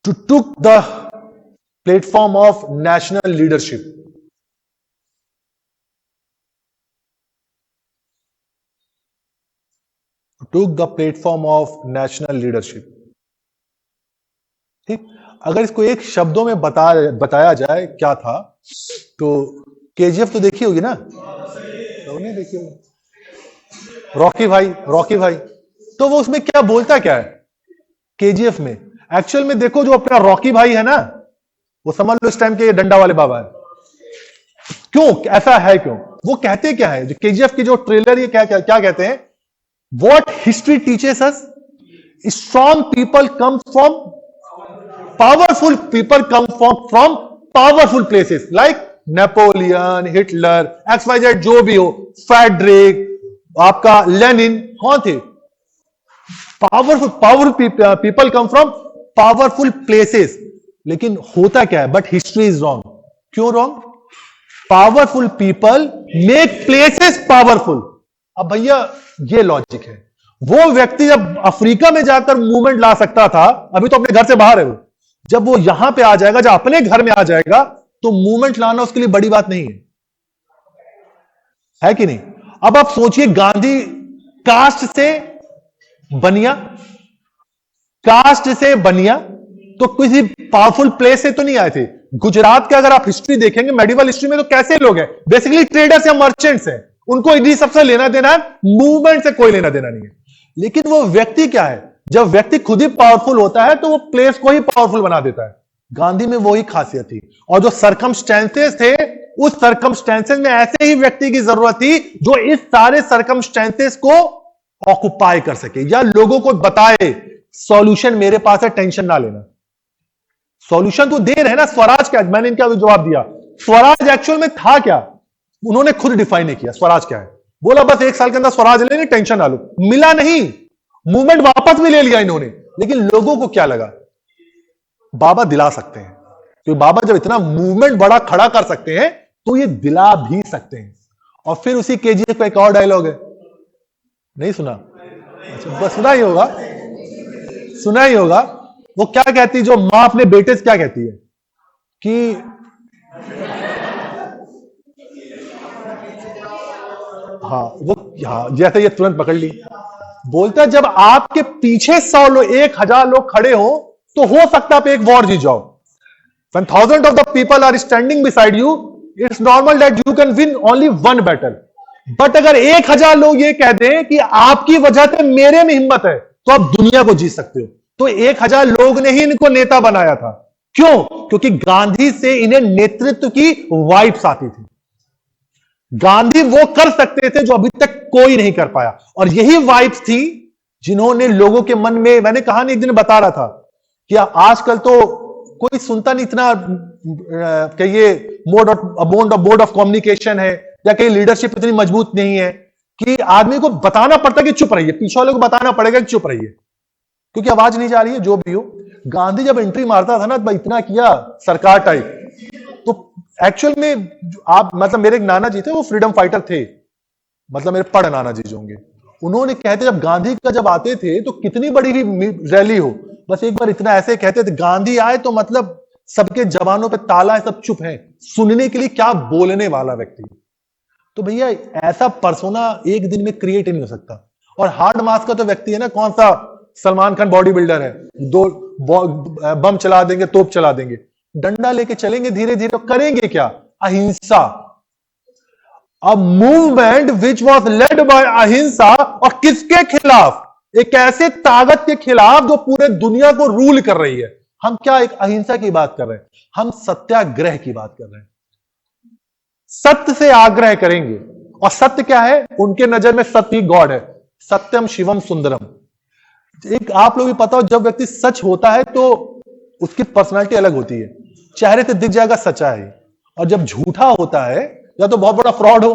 to took the platform of national leadership. Took the platform of national leadership. ठीक, अगर इसको एक शब्दों में बताया जाए क्या था, तो केजीएफ तो देखी होगी ना, तो नहीं देखी होगी। रॉकी भाई, तो वो उसमें क्या बोलता क्या है केजीएफ में? एक्चुअल में देखो, जो अपना रॉकी भाई है ना, वो समझ लो इस टाइम के डंडा वाले बाबा है। क्यों ऐसा है? क्यों वो कहते क्या है? जो केजीएफ की जो ट्रेलर, ये क्या कहते हैं? What history teaches us, strong people come from powerful people come from powerful places like Napoleon, Hitler, XYZ जो भी हो, फ्रेडरिक, आपका लेनिन, कौन थे? Powerful people come from powerful places. लेकिन होता क्या है? But history is wrong. क्यों wrong? Powerful people make places powerful. अब भैया ये लॉजिक है। वो व्यक्ति जब अफ्रीका में जाकर मूवमेंट ला सकता था, अभी तो अपने घर से बाहर है वो, जब वो यहां पे आ जाएगा, जब अपने घर में आ जाएगा, तो मूवमेंट लाना उसके लिए बड़ी बात नहीं है कि नहीं? अब आप सोचिए, गांधी कास्ट से बनिया, तो किसी पावरफुल प्लेस से तो नहीं आए थे। गुजरात के अगर आप हिस्ट्री देखेंगे, मेडिवल हिस्ट्री में, तो कैसे लोग हैं? बेसिकली ट्रेडर्स या मर्चेंट्स हैं। उनको इन्हीं सबसे लेना देना है, मूवमेंट से कोई लेना देना नहीं है। लेकिन वो व्यक्ति क्या है? जब व्यक्ति खुद ही पावरफुल होता है तो वो प्लेस को ही पावरफुल बना देता है। गांधी में वही खासियत थी। और जो सरकमस्टेंसेस थे, उस सरकमस्टेंसेस में ऐसे ही व्यक्ति की जरूरत थी जो इस सारे सरकमस्टेंसेस को ऑक्युपाई कर सके या लोगों को बताए सॉल्यूशन मेरे पास है, टेंशन ना लेना। सॉल्यूशन तो दे रहे हैं ना, स्वराज क्या, मैंने इनका जवाब दिया। स्वराज एक्चुअल में था क्या, उन्होंने खुद डिफाइन नहीं किया स्वराज क्या है। बोला बस 1 साल के अंदर स्वराज लेंगे, टेंशन ना लो। मिला नहीं, मूवमेंट वापस भी ले लिया इन्होंने, लेकिन लोगों को क्या लगा, बाबा दिला सकते हैं। तो बाबा जब इतना मूवमेंट बड़ा खड़ा कर सकते हैं तो ये दिला भी सकते हैं। और फिर उसी केजीएफ का एक और डायलॉग है, नहीं सुना? अच्छा, बस सुना ही होगा, सुना ही होगा। वो क्या कहती, जो मां अपने बेटे से क्या कहती है कि हाँ वो, हाँ जैसे ये तुरंत पकड़ ली, बोलता है जब आपके पीछे 100 लोग, 1000 लोग खड़े हो तो हो सकता है आप एक वॉर जीत जाओ। When thousands of the people are standing beside you, it's normal that you can win only one battle. But अगर 1000 लोग ये कह दें कि आपकी वजह से मेरे में हिम्मत है, तो आप दुनिया को जीत सकते हो। तो 1000 लोग ने ही इनको नेता बनाया था। क्यों? क्योंकि गांधी से इन्हें नेतृत्व की वाइब्स आती थी। गांधी वो कर सकते थे जो अभी तक कोई नहीं कर पाया, और यही वाइब्स थी जिन्होंने लोगों के मन में, मैंने कहानी एक दिन बता रहा था कि आजकल तो कोई सुनता नहीं इतना कि ये मोड ऑफ कम्युनिकेशन है या कहीं लीडरशिप इतनी मजबूत नहीं है कि आदमी को बताना पड़ता कि चुप रहिए, पीछे वालों को बताना पड़ेगा कि चुप रहिए क्योंकि आवाज नहीं जा रही है। जो भी हो, गांधी जब एंट्री मारता था ना, तो इतना किया सरकार टाइप। तो एक्चुअल में आप, मतलब मेरे एक नाना जी थे, वो फ्रीडम फाइटर थे, मतलब मेरे पढ़ नाना जी जो होंगे, उन्होंने कहते जब गांधी का जब आते थे तो कितनी बड़ी ही रैली हो, बस एक बार इतना ऐसे कहते थे, गांधी आए तो मतलब सबके जवानों पे ताला है, सब चुप है, सुनने के लिए क्या बोलने वाला व्यक्ति। तो भैया ऐसा पर्सोना एक दिन में क्रिएट ही नहीं हो सकता। और हार्ड मास का तो व्यक्ति है ना, कौन सा सलमान खान बॉडी बिल्डर है, 2 बम चला देंगे, तोप चला देंगे, डंडा लेके चलेंगे धीरे धीरे, करेंगे क्या? अहिंसा। A movement which was led by अहिंसा, और किसके खिलाफ? एक ऐसे ताकत के खिलाफ जो पूरे दुनिया को रूल कर रही है। हम क्या एक अहिंसा की बात कर रहे हैं, हम सत्याग्रह की बात कर रहे हैं। सत्य से आग्रह करेंगे, और सत्य क्या है उनके नजर में? सत्य ही गॉड है, सत्यम शिवम सुंदरम। एक आप लोग भी पता हो, जब व्यक्ति सच होता है तो उसकी पर्सनालिटी अलग होती है, चेहरे से दिख जाएगा सच्चाई। और जब झूठा होता है, या तो बहुत बड़ा फ्रॉड हो,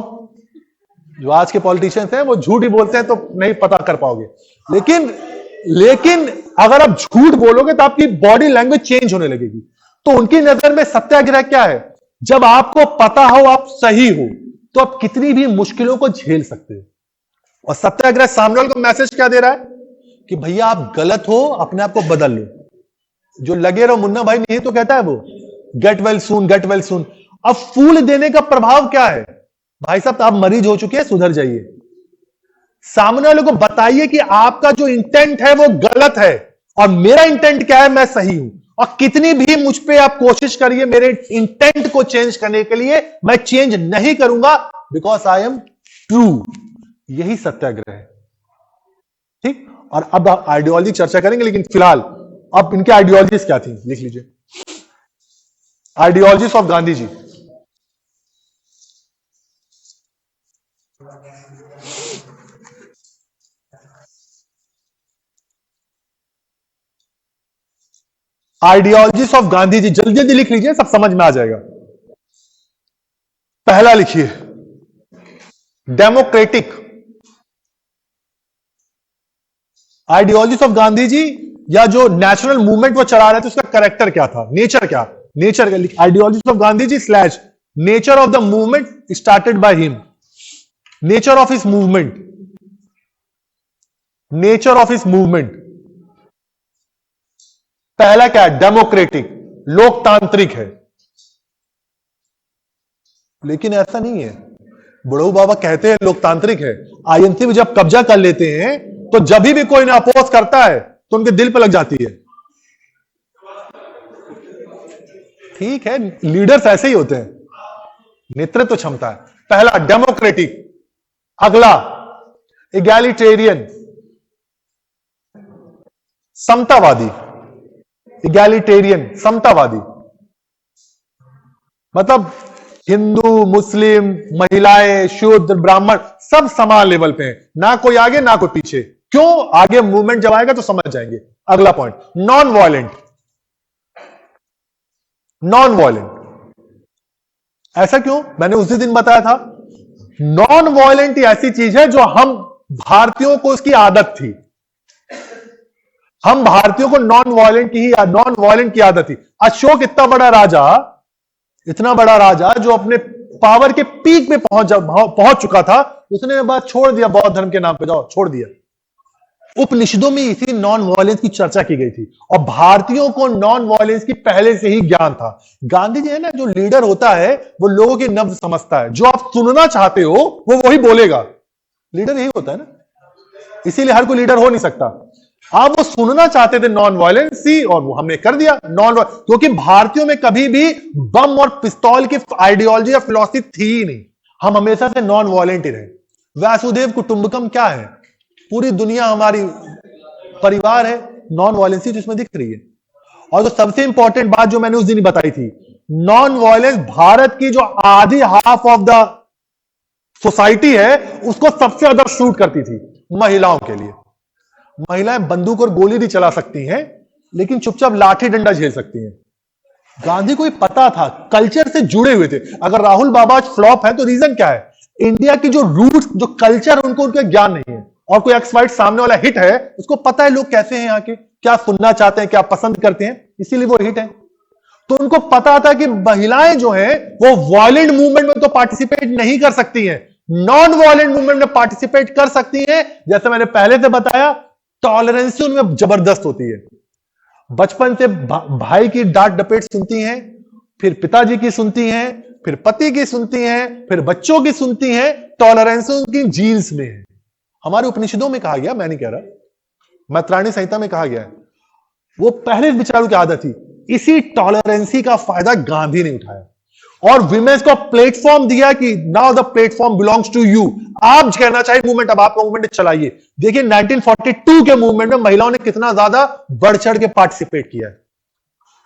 जो आज के पॉलिटिशियंस हैं वो झूठ ही बोलते हैं तो नहीं पता कर पाओगे, लेकिन अगर आप झूठ बोलोगे तो आपकी बॉडी लैंग्वेज चेंज होने लगेगी। तो उनकी नजर में सत्याग्रह क्या है? जब आपको पता हो आप सही हो तो आप कितनी भी मुश्किलों को झेल सकते हो। और सत्याग्रह सामने वाले को मैसेज क्या दे रहा है कि भैया आप गलत हो, अपने आप को बदल लो। जो लगे रहो मुन्ना भाई नहीं तो कहता है वो, get well soon, get well soon. अब फूल देने का प्रभाव क्या है? भाई साहब आप मरीज हो चुके हैं, सुधर जाइए। सामने वाले को बताइए कि आपका जो इंटेंट है वो गलत है और मेरा इंटेंट क्या है, मैं सही हूं। और कितनी भी मुझ पे आप कोशिश करिए मेरे इंटेंट को चेंज करने के लिए, मैं चेंज नहीं करूंगा, बिकॉज आई एम ट्रू। यही सत्याग्रह है। ठीक, और अब आइडियोलॉजी चर्चा करेंगे, लेकिन फिलहाल अब इनके आइडियोलॉजीज क्या थी, लिख लीजिए। Ideologies of Gandhi ji. Ideologies of Gandhi ji, जल्दी जल्दी लिख लीजिए, सब समझ में आ जाएगा। पहला लिखिए, डेमोक्रेटिक। आइडियोलॉजीज ऑफ गांधी जी, या जो नेशनल मूवमेंट वो चला रहे थे उसका कैरेक्टर क्या था, नेचर क्या, नेचर का। Ideologies of Gandhi G slash nature of the movement started by him. Nature of his movement, nature of his movement. पहला क्या है? डेमोक्रेटिक, लोकतांत्रिक है। लेकिन ऐसा नहीं है, बुढ़ऊ बाबा कहते हैं लोकतांत्रिक है, आईएनसी में जब कब्जा कर लेते हैं तो जब भी कोई ना अपोज करता है तो उनके दिल पे लग जाती है। ठीक है, लीडर्स ऐसे ही होते हैं, नेतृत्व क्षमता है। पहला डेमोक्रेटिक। अगला इगैलिटेरियन। समतावादी, इगैलिटेरियन, समतावादी। मतलब हिंदू, मुस्लिम, महिलाएं, शूद्र, ब्राह्मण सब समान लेवल पे हैं, ना कोई आगे ना कोई पीछे। क्यों? आगे मूवमेंट जब आएगा तो समझ जाएंगे। अगला point, non violent. Non violent ऐसा क्यों? मैंने उसी दिन बताया था, नॉन वायलेंट ऐसी चीज है जो हम भारतीयों को उसकी आदत थी। हम भारतीयों को नॉन वायलेंट की आदत थी। अशोक इतना बड़ा राजा जो अपने पावर के पीक पे पहुंच चुका था, उसने बात छोड़ दिया, बौद्ध धर्म के नाम पे जाओ छोड़ दिया। उपनिषदों में इसी नॉन वायलेंस की चर्चा की गई थी और भारतीयों को नॉन वायलेंस की पहले से ही ज्ञान था। गांधी जी है ना, जो लीडर होता है वो लोगों की नब्ज समझता है, जो आप सुनना चाहते हो वो वही बोलेगा। लीडर यही होता है ना, इसीलिए हर कोई लीडर हो नहीं सकता। आप वो सुनना चाहते थे नॉन वायलेंसी और वो हमने कर दिया क्योंकि भारतीयों में कभी भी बम और पिस्तौल की आइडियोलॉजी या फिलॉसफी थी ही नहीं। हम हमेशा से नॉन वायलेंट ही रहे। वसुधैव कुटुंबकम क्या है? पूरी दुनिया हमारी परिवार है, नॉन वायलेंसी तो इसमें दिख रही है। और जो सबसे इंपॉर्टेंट बात जो मैंने उस दिन बताई थी, नॉन वायलेंस भारत की जो आधी हाफ ऑफ द सोसाइटी है उसको सबसे ज्यादा शूट करती थी महिलाओं के लिए। महिलाएं बंदूक और गोली नहीं चला सकती हैं, लेकिन चुपचाप लाठी डंडा झेल सकती हैं। गांधी को पता था, कल्चर से जुड़े हुए थे। अगर राहुल बाबा आज फ्लॉप है तो रीजन क्या है? इंडिया की जो रूट्स, जो कल्चर, उनका ज्ञान नहीं है। और कोई एक्सपर्ट सामने वाला हिट है, उसको पता है लोग कैसे हैं, यहाँ के क्या सुनना चाहते हैं, क्या पसंद करते हैं, इसीलिए वो हिट है। तो उनको पता था कि महिलाएं जो है वो वायलेंट मूवमेंट में तो पार्टिसिपेट नहीं कर सकती हैं, नॉन वायलेंट मूवमेंट में पार्टिसिपेट कर सकती हैं। जैसे मैंने पहले से बताया, टॉलरेंस उनमें जबरदस्त होती है। बचपन से भाई की डांट डपेट सुनती हैं, फिर पिताजी की सुनती हैं, फिर पति की सुनती हैं, फिर बच्चों की सुनती हैं। टॉलरेंस उनकी जीन्स में है। हमारे उपनिषदों में कहा गया, मैं नहीं कह रहा, मैत्राणी संहिता में कहा गया है, वो पहले विचारों की आदत थी। इसी टॉलरेंसी का फायदा गांधी ने उठाया और विमेंस को प्लेटफॉर्म दिया कि now the platform belongs to you. आप कहना चाहिए मूवमेंट, अब आप मूवमेंट चलाइए। देखिए 1942 के मूवमेंट में महिलाओं ने कितना ज्यादा बढ़ चढ़ के पार्टिसिपेट किया है।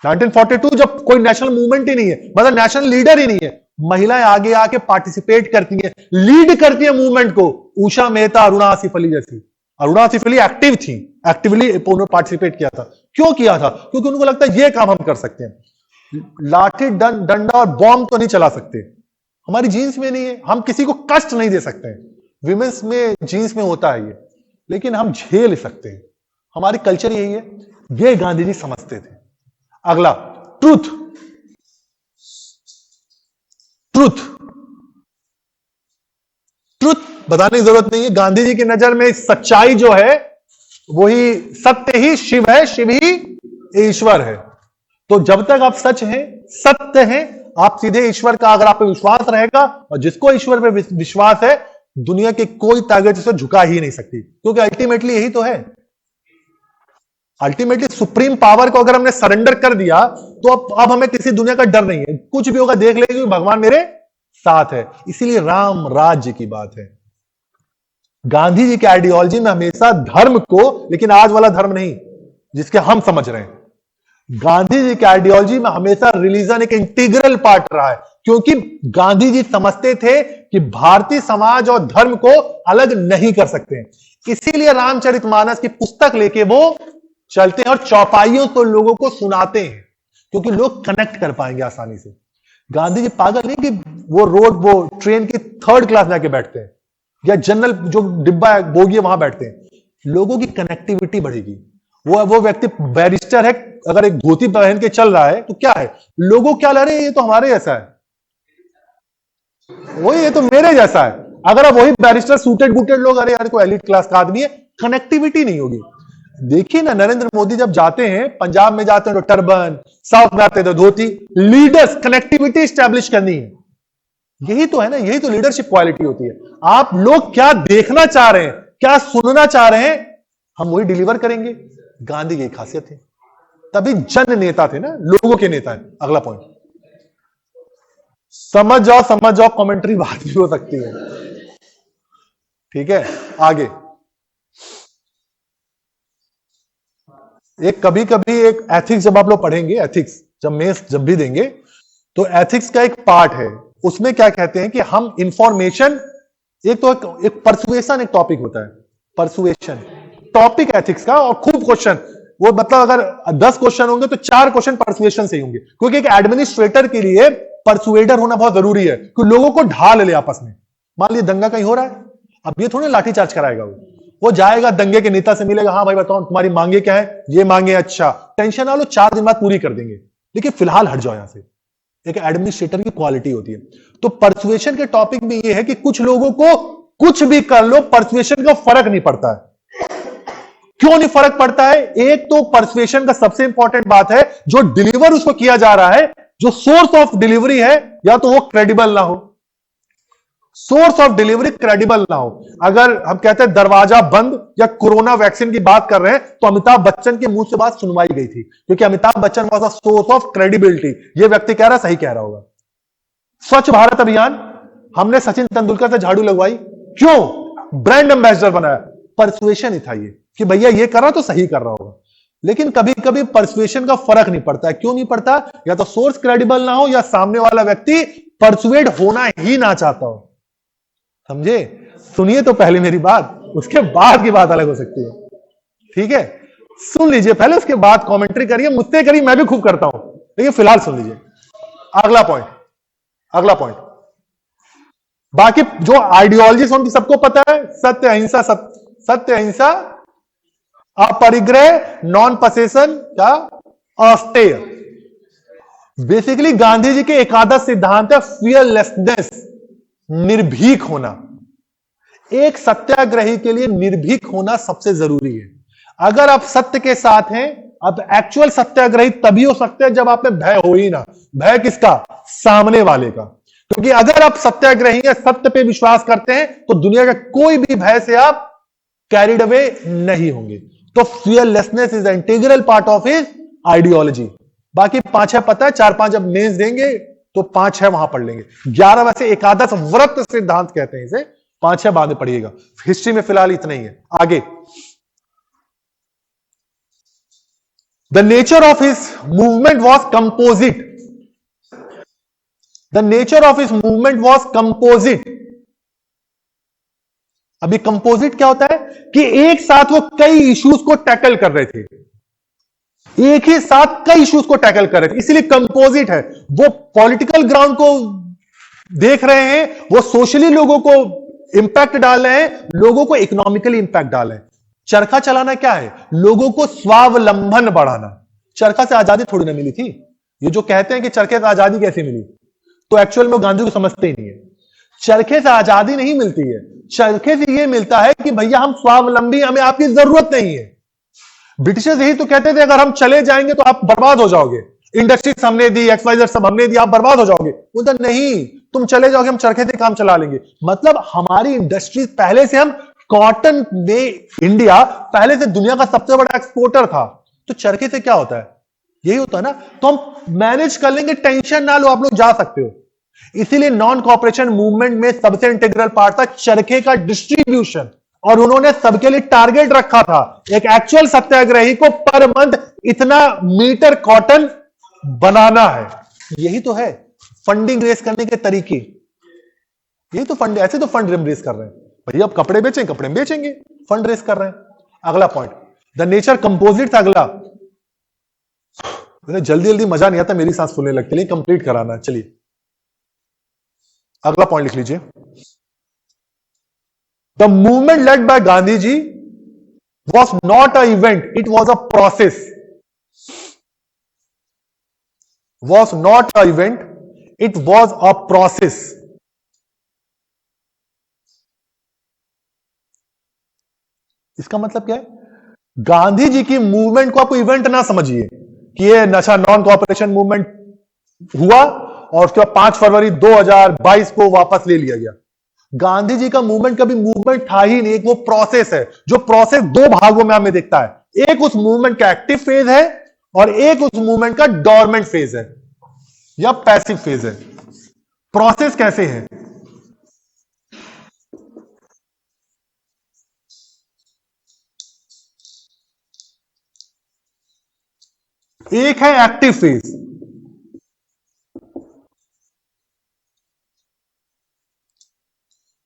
1942 जब कोई नेशनल मूवमेंट ही नहीं है, मतलब नेशनल लीडर ही नहीं है, महिलाएं आगे आके पार्टिसिपेट करती हैं, लीड करती है मूवमेंट को। उषा मेहता, अरुणा आसिफ अली जैसी। अरुणा आसिफ अली एक्टिव थी, एक्टिवली पार्टिसिपेट किया था। क्यों किया था? क्योंकि उनको लगता है ये काम हम कर सकते हैं। लाठी डंडा और बॉम्ब तो नहीं चला सकते, हमारी जीन्स में नहीं है, हम किसी को कष्ट नहीं दे सकते हैं। विमेंस में, जीन्स में होता है ये, लेकिन हम झेल सकते हैं। हमारी कल्चर यही है, ये गांधी जी समझते थे। अगला, ट्रूथ। ट्रूथ ट्रूथ बताने की जरूरत नहीं है। गांधी जी की नजर में सच्चाई जो है वही सत्य ही शिव है, शिव ही ईश्वर है। तो जब तक आप सच हैं, सत्य हैं, आप सीधे ईश्वर का, अगर आप पे विश्वास रहेगा, और जिसको ईश्वर पे विश्वास है, दुनिया की कोई ताकत उसे झुका ही नहीं सकती, क्योंकि अल्टीमेटली यही तो है। अल्टीमेटली सुप्रीम पावर को अगर हमने सरेंडर कर दिया तो अब हमें किसी दुनिया का डर नहीं है। कुछ भी होगा देख लेंगे, भगवान मेरे साथ है। इसीलिए राम राज्य की बात है। गांधी जी की आइडियोलॉजी में हमेशा धर्म को, लेकिन आज वाला धर्म नहीं जिसके हम समझ रहे हैं, गांधी जी की आइडियोलॉजी में हमेशा रिलीजन एक इंटीग्रल पार्ट रहा है, क्योंकि गांधी जी समझते थे कि भारतीय समाज और धर्म को अलग नहीं कर सकते। इसीलिए रामचरितमानस की पुस्तक लेके वो चलते हैं और चौपाइयों तो लोगों को सुनाते हैं, क्योंकि लोग कनेक्ट कर पाएंगे आसानी से। गांधी जी पागल नहीं कि वो ट्रेन की थर्ड क्लास में आके बैठते हैं या जनरल जो डिब्बा बोगी है वहां बैठते हैं। लोगों की कनेक्टिविटी बढ़ेगी। वो व्यक्ति बैरिस्टर है, अगर एक धोती पहन के चल रहा है तो क्या है, लोगों क्या लग रहे हैं, ये तो हमारे जैसा है, वही ये तो मेरे जैसा है। अगर आप वही बैरिस्टर सूटेड बूटेड लोग, अरे यार कोई एलिट क्लास का आदमी है, कनेक्टिविटी नहीं होगी। देखिए ना, नरेंद्र मोदी जब जाते हैं, पंजाब में जाते हैं तो टर्बन, साउथ में आते हैं तो धोती। लीडर्स, कनेक्टिविटी स्टैब्लिश करनी है, यही तो है ना, यही तो लीडरशिप क्वालिटी होती है। आप लोग क्या देखना चाह रहे हैं, क्या सुनना चाह रहे हैं, हम वही डिलीवर करेंगे। गांधी की खासियत है, तभी जन नेता थे ना, लोगों के नेता है। अगला पॉइंट, समझ जाओ, कमेंट्री बात भी हो सकती है, ठीक है। आगे, एक कभी कभी एक एथिक्स जब आप लोग पढ़ेंगे, एथिक्स जब मेंस जब भी देंगे, तो एथिक्स का एक पार्ट है, उसमें क्या कहते हैं कि हम इंफॉर्मेशन, एक परसुएशन एक टॉपिक होता है, परसुएशन टॉपिक एथिक्स का, और खूब क्वेश्चन, वो मतलब अगर 10 क्वेश्चन होंगे तो 4 क्वेश्चन परसुएशन से ही होंगे, क्योंकि एक एडमिनिस्ट्रेटर के लिए परसुएडर होना बहुत जरूरी है कि लोगों को ढाल ले आपस में। मान लीजिए दंगा कहीं हो रहा है, अब ये थोड़ा लाठीचार्ज कराएगा, वो जाएगा दंगे के नेता से मिलेगा, हाँ भाई बताओ तुम्हारी मांगे क्या है, ये मांगे, अच्छा टेंशन ना लो 4 दिन बाद पूरी कर देंगे, लेकिन फिलहाल हट जाओ यहां से। एक एडमिनिस्ट्रेटर की क्वालिटी होती है। तो परसुएशन के टॉपिक में ये है कि कुछ लोगों को कुछ भी कर लो, परसुएशन का फर्क नहीं पड़ता है। क्यों नहीं फर्क पड़ता है? एक तो परसुएशन का सबसे इंपॉर्टेंट बात है, जो डिलीवर उसको किया जा रहा है, जो सोर्स ऑफ डिलीवरी है, या तो वो क्रेडिबल ना हो, सोर्स ऑफ डिलीवरी क्रेडिबल ना हो। अगर हम कहते हैं दरवाजा बंद या कोरोना वैक्सीन की बात कर रहे हैं, तो अमिताभ बच्चन के मुंह से बात सुनवाई गई थी, क्योंकि Amitabh Bachchan was a source of credibility. ये व्यक्ति कह रहा, सही कह रहा होगा। स्वच्छ भारत अभियान हमने सचिन तेंदुलकर से झाड़ू लगवाई, क्यों? ब्रांड एम्बेसडर बनाया, परसुएशन ही था ये कि भैया ये कर रहा तो सही कर रहा होगा। लेकिन कभी कभी परसुएशन का फर्क नहीं पड़ता है। क्यों नहीं पड़ता? या तो सोर्स क्रेडिबल ना हो, या सामने वाला व्यक्ति परसुएड होना ही ना चाहता हो। समझे? सुनिए तो पहले मेरी बात, उसके बाद की बात अलग हो सकती है, ठीक है? सुन लीजिए पहले, उसके बाद कमेंट्री करिए, मुझसे करिए, मैं भी खूब करता हूं, लेकिन फिलहाल सुन लीजिए। अगला पॉइंट, अगला पॉइंट, बाकी जो आइडियोलॉजी उनकी सबको पता है, सत्य अहिंसा, सत्य अहिंसा, अपरिग्रह, नॉन पसेशन का, अस्तेय। बेसिकली गांधी जी के एकादश सिद्धांत है फियरलेसनेस, निर्भीक होना। एक सत्याग्रही के लिए निर्भीक होना सबसे जरूरी है। अगर आप सत्य के साथ हैं, अब एक्चुअल सत्याग्रही तभी हो सकते हैं जब आप में भय हो ही ना। भय किसका? सामने वाले का। क्योंकि अगर आप सत्याग्रही या सत्य पे विश्वास करते हैं, तो दुनिया का कोई भी भय से आप कैरिड अवे नहीं होंगे। तो fearlessness is integral part of his ideology. बाकी 5-6 पता है, 4-5 जब मेंस देंगे तो 5-6 वहां पढ़ लेंगे। 11 वैसे एकादश व्रत सिद्धांत कहते हैं इसे, 5-6 बाद में पढ़िएगा। हिस्ट्री में फिलहाल इतना ही है। आगे, the nature of his movement was composite. The nature of his movement was composite. अभी कंपोजिट क्या होता है? कि एक साथ वो कई इश्यूज को टैकल कर रहे थे, एक ही साथ कई इश्यूज को टैकल कर रहे थे, इसीलिए कंपोजिट है। वो पॉलिटिकल ग्राउंड को देख रहे हैं, वो सोशली लोगों को इंपैक्ट डाल रहे हैं, लोगों को इकोनॉमिकली इंपैक्ट डाल रहे हैं। चरखा चलाना क्या है? लोगों को स्वावलंबन बढ़ाना। चरखा से आजादी थोड़ी ना मिली थी। ये जो कहते हैं कि चरखे से आजादी कैसे मिली, तो एक्चुअल में गांधी को समझते ही नहीं है। चरखे से आजादी नहीं मिलती है, चरखे से यह मिलता है कि भैया हम स्वावलंबी, हमें आपकी जरूरत नहीं है। ब्रिटिशर्स यही तो कहते थे, अगर हम चले जाएंगे तो आप बर्बाद हो जाओगे, इंडस्ट्रीज हमने दी, एक्सवाइजेड सब हमने दी, आप बर्बाद हो जाओगे। बोलता नहीं, तुम चले जाओगे, हम चरखे से काम चला लेंगे। मतलब हमारी इंडस्ट्रीज पहले से, हम कॉटन में इंडिया पहले से दुनिया का सबसे बड़ा एक्सपोर्टर था, तो चरखे से क्या होता है? यही होता है ना, तो हम मैनेज कर लेंगे, टेंशन ना लो, आप लोग जा सकते हो। इसीलिए नॉन कॉपरेशन मूवमेंट में सबसे इंटीग्रल पार्ट था चरखे का डिस्ट्रीब्यूशन, और उन्होंने सबके लिए टारगेट रखा था, एक एक्चुअल सत्याग्रही को पर मंथ इतना मीटर कॉटन बनाना है। यही तो है फंडिंग रेस करने के तरीके, यही तो फंड, ऐसे तो फंड रेस कर रहे हैं भैया। अब कपड़े बेचें, कपड़े में बेचेंगे, फंड रेस कर रहे हैं। अगला पॉइंट, द नेचर कंपोजिट था। अगला, जल्दी जल्दी मजा नहीं आता, मेरी सांस फूलने लगती है, कंप्लीट कराना। चलिए अगला पॉइंट लिख लीजिए। The movement led by Gandhi ji was not a event, it was a process. Was not a event, it was a process. इसका मतलब क्या है? गांधी जी की मूवमेंट को आपको इवेंट ना समझिए कि ये नशा नॉन कॉपरेशन मूवमेंट हुआ और उसके बाद 5 फरवरी 2022 को वापस ले लिया गया। गांधी जी का मूवमेंट कभी मूवमेंट था ही नहीं, एक वो प्रोसेस है, जो प्रोसेस 2 भागों में हमें दिखता है। एक उस मूवमेंट का एक्टिव फेज है और एक उस मूवमेंट का डोरमेंट फेज है या पैसिव फेज है। प्रोसेस कैसे है? एक है एक्टिव फेज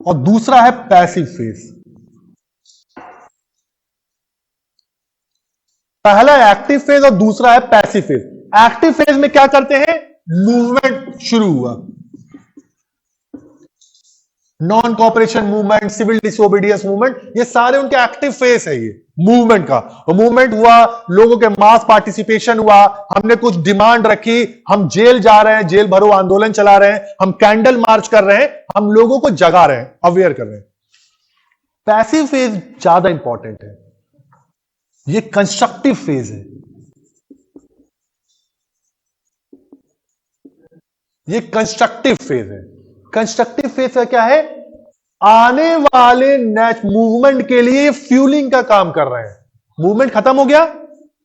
और दूसरा है पैसिव फेज। पहला एक्टिव फेज और दूसरा है पैसिव फेज। एक्टिव फेज में क्या करते हैं, मूवमेंट शुरू हुआ, non cooperation movement, civil disobedience movement, ये सारे उनके एक्टिव फेज है। ये मूवमेंट का मूवमेंट हुआ, लोगों के मास पार्टिसिपेशन हुआ, हमने कुछ डिमांड रखी, हम जेल जा रहे हैं, जेल भरो आंदोलन चला रहे हैं, हम कैंडल मार्च कर रहे हैं, हम लोगों को जगा रहे हैं, अवेयर कर रहे हैं। पैसिव फेज ज्यादा इंपॉर्टेंट है, ये कंस्ट्रक्टिव फेज है। ये कंस्ट्रक्टिव फेज है। कंस्ट्रक्टिव फेज का क्या है, आने वाले मूवमेंट के लिए फ्यूलिंग का काम कर रहे हैं। मूवमेंट खत्म हो गया,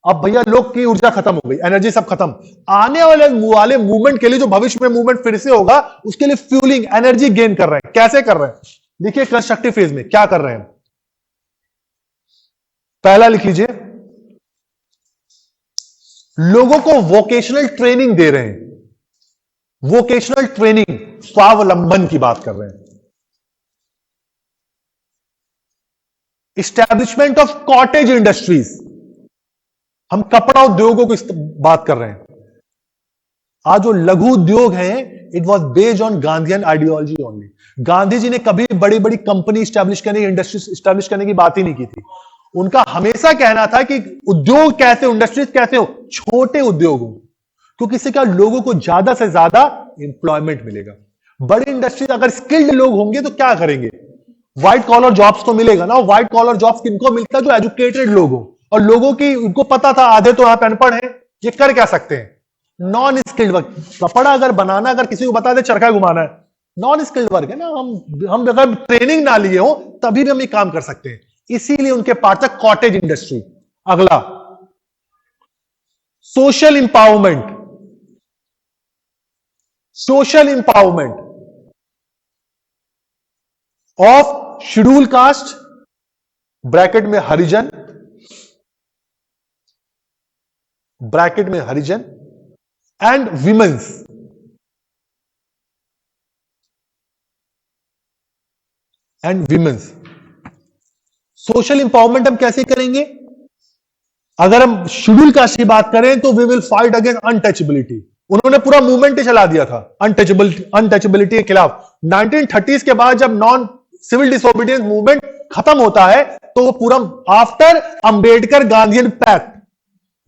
अब भैया लोग की ऊर्जा खत्म हो गई, एनर्जी सब खत्म, आने वाले मूवमेंट के लिए, जो भविष्य में मूवमेंट फिर से होगा, उसके लिए फ्यूलिंग, एनर्जी गेन कर रहे हैं। कैसे कर रहे हैं, देखिए कंस्ट्रक्टिव फेज में क्या कर रहे हैं। पहला लिख लीजिए, लोगों को वोकेशनल ट्रेनिंग दे रहे हैं। वोकेशनल ट्रेनिंग, स्वावलंबन की बात कर रहे हैं। इस्टेब्लिशमेंट ऑफ कॉटेज इंडस्ट्रीज, हम कपड़ा उद्योगों की बात कर रहे हैं। आज जो लघु उद्योग है, it was based on Gandhian ideology only. Gandhi ji ने कभी बड़ी बड़ी कंपनी स्टैब्लिश करने, इंडस्ट्री स्टैब्लिश करने की बात ही नहीं की थी। उनका हमेशा कहना था कि उद्योग कैसे हो, इंडस्ट्रीज कैसे हो, छोटे उद्योग हो, क्योंकि इससे क्या, लोगों को ज्यादा से ज्यादा इंप्लॉयमेंट मिलेगा। बड़ी इंडस्ट्रीज अगर स्किल्ड लोग होंगे तो क्या करेंगे, व्हाइट कॉलर जॉब्स तो मिलेगा ना। व्हाइट कॉलर जॉब्स किनको मिलता है, जो एजुकेटेड लोग हो, और लोगों की, उनको पता था आधे तो यहां पे अनपढ़ है, ये कर क्या सकते हैं, नॉन स्किल्ड वर्क। कपड़ा अगर बनाना, अगर किसी को बता दे चरखा घुमाना है, नॉन स्किल्ड वर्क है ना। हम अगर ट्रेनिंग ना लिए हो तभी भी हम ये काम कर सकते हैं, इसीलिए उनके पास था कॉटेज इंडस्ट्री। अगला, social empowerment. Social empowerment of schedule caste, bracket में हरिजन, ब्रैकेट में Harijan, and women's. And women's. Social empowerment हम कैसे करेंगे, अगर हम शेड्यूल कास्ट की बात करें तो we will fight against untouchability. उन्होंने पूरा मूवमेंट ही चला दिया था अनटचेबिलिटी के खिलाफ। 1930s के बाद जब नॉन सिविल डिसोबीडियंस मूवमेंट खत्म होता है, तो वो पूरा after Ambedkar Gandhian pact,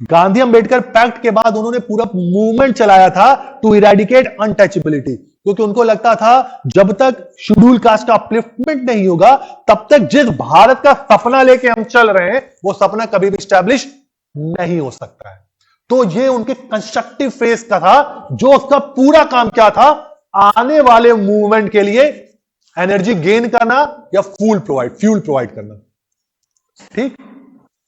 Gandhi Ambedkar pact के बाद उन्होंने पूरा मूवमेंट चलाया था टू इरेडिकेट अनटचेबिलिटी, क्योंकि उनको लगता था जब तक शेड्यूल कास्ट का अपलिफ्टमेंट नहीं होगा, तब तक जिस भारत का सपना लेके हम चल रहे हैं, वो सपना कभी भी स्टैब्लिश नहीं हो सकता है। तो ये उनके कंस्ट्रक्टिव फेज का था, जो उसका पूरा काम क्या था, आने वाले मूवमेंट के लिए एनर्जी गेन करना या फ्यूल प्रोवाइड करना। ठीक,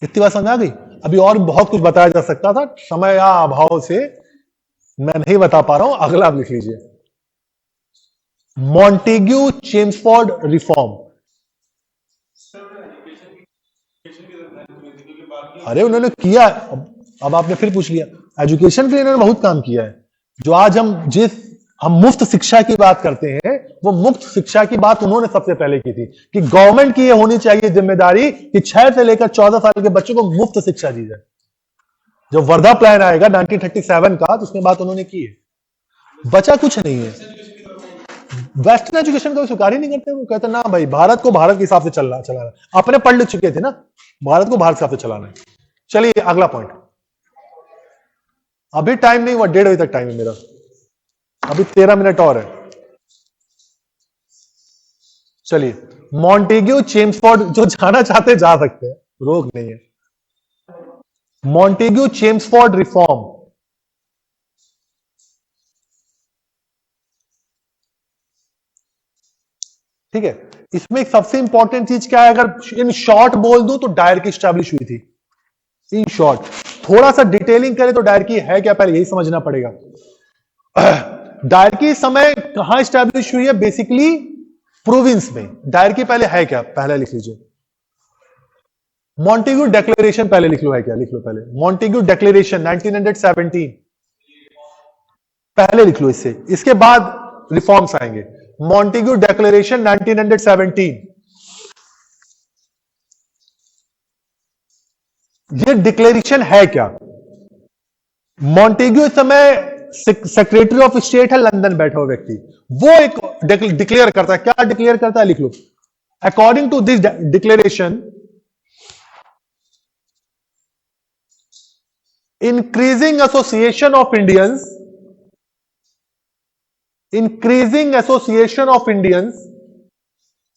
इतनी बात समझ आ गई। अभी और बहुत कुछ बताया जा सकता था, समय या अभाव से मैं नहीं बता पा रहा हूं। अगला आप लिख लीजिए, मॉन्टेग्यू चेम्सफोर्ड रिफॉर्म। अरे उन्होंने किया, अब आपने फिर पूछ लिया। एजुकेशन के लिए इन्होंने बहुत काम किया है। जो आज हम मुफ्त शिक्षा की बात करते हैं, वो मुफ्त शिक्षा की बात उन्होंने सबसे पहले की थी, कि गवर्नमेंट की ये होनी चाहिए जिम्मेदारी कि 6 से लेकर 14 साल के बच्चों को मुफ्त शिक्षा दी जाए। जब वर्धा प्लान आएगा 1937 का, तो उसमें बात उन्होंने की है। बचा कुछ नहीं है। वेस्टर्न एजुकेशन को स्वीकार ही नहीं करते। वो कहते ना भाई, भारत को भारत के हिसाब से चलाना। अपने पढ़ लिख चुके थे ना, भारत को भारत के हिसाब से चलाना है। चलिए अगला पॉइंट। अभी टाइम नहीं हुआ, 1:30 बजे तक टाइम है मेरा, अभी 13 मिनट और है। चलिए, मॉन्टेग्यू चेम्सफोर्ड, जो जाना चाहते जा सकते हैं, रोक नहीं है। मॉन्टेग्यू चेम्सफोर्ड रिफॉर्म, ठीक है। इसमें सबसे इंपॉर्टेंट चीज क्या है, अगर इन शॉर्ट बोल दूं तो डायरकी स्टैब्लिश हुई थी। इन शॉर्ट, थोड़ा सा डिटेलिंग करें तो डायरकी है क्या, पहले यही समझना पड़ेगा। डायरकी समय कहां स्टैब्लिश हुई है, बेसिकली प्रोविंस में। डायरकी पहले है क्या, पहले लिख लीजिए। मॉन्टेग्यू डेक्लेरेशन पहले लिख लो, है क्या? लिख लो पहले मॉन्टेग्यू डेक्लेरेशन 1917, पहले लिख लो इससे, इसके बाद रिफॉर्म्स आएंगे। मॉन्टेग्यू डेक्लेरेशन 1917, ये डिक्लेरेशन है क्या? मॉन्टेग्यू इस समय सेक्रेटरी ऑफ स्टेट है, लंदन बैठा हुआ व्यक्ति, वो एक डिक्लेयर करता है। क्या डिक्लेयर करता है? लिख लो। According to this declaration, increasing association of Indians, increasing association of Indians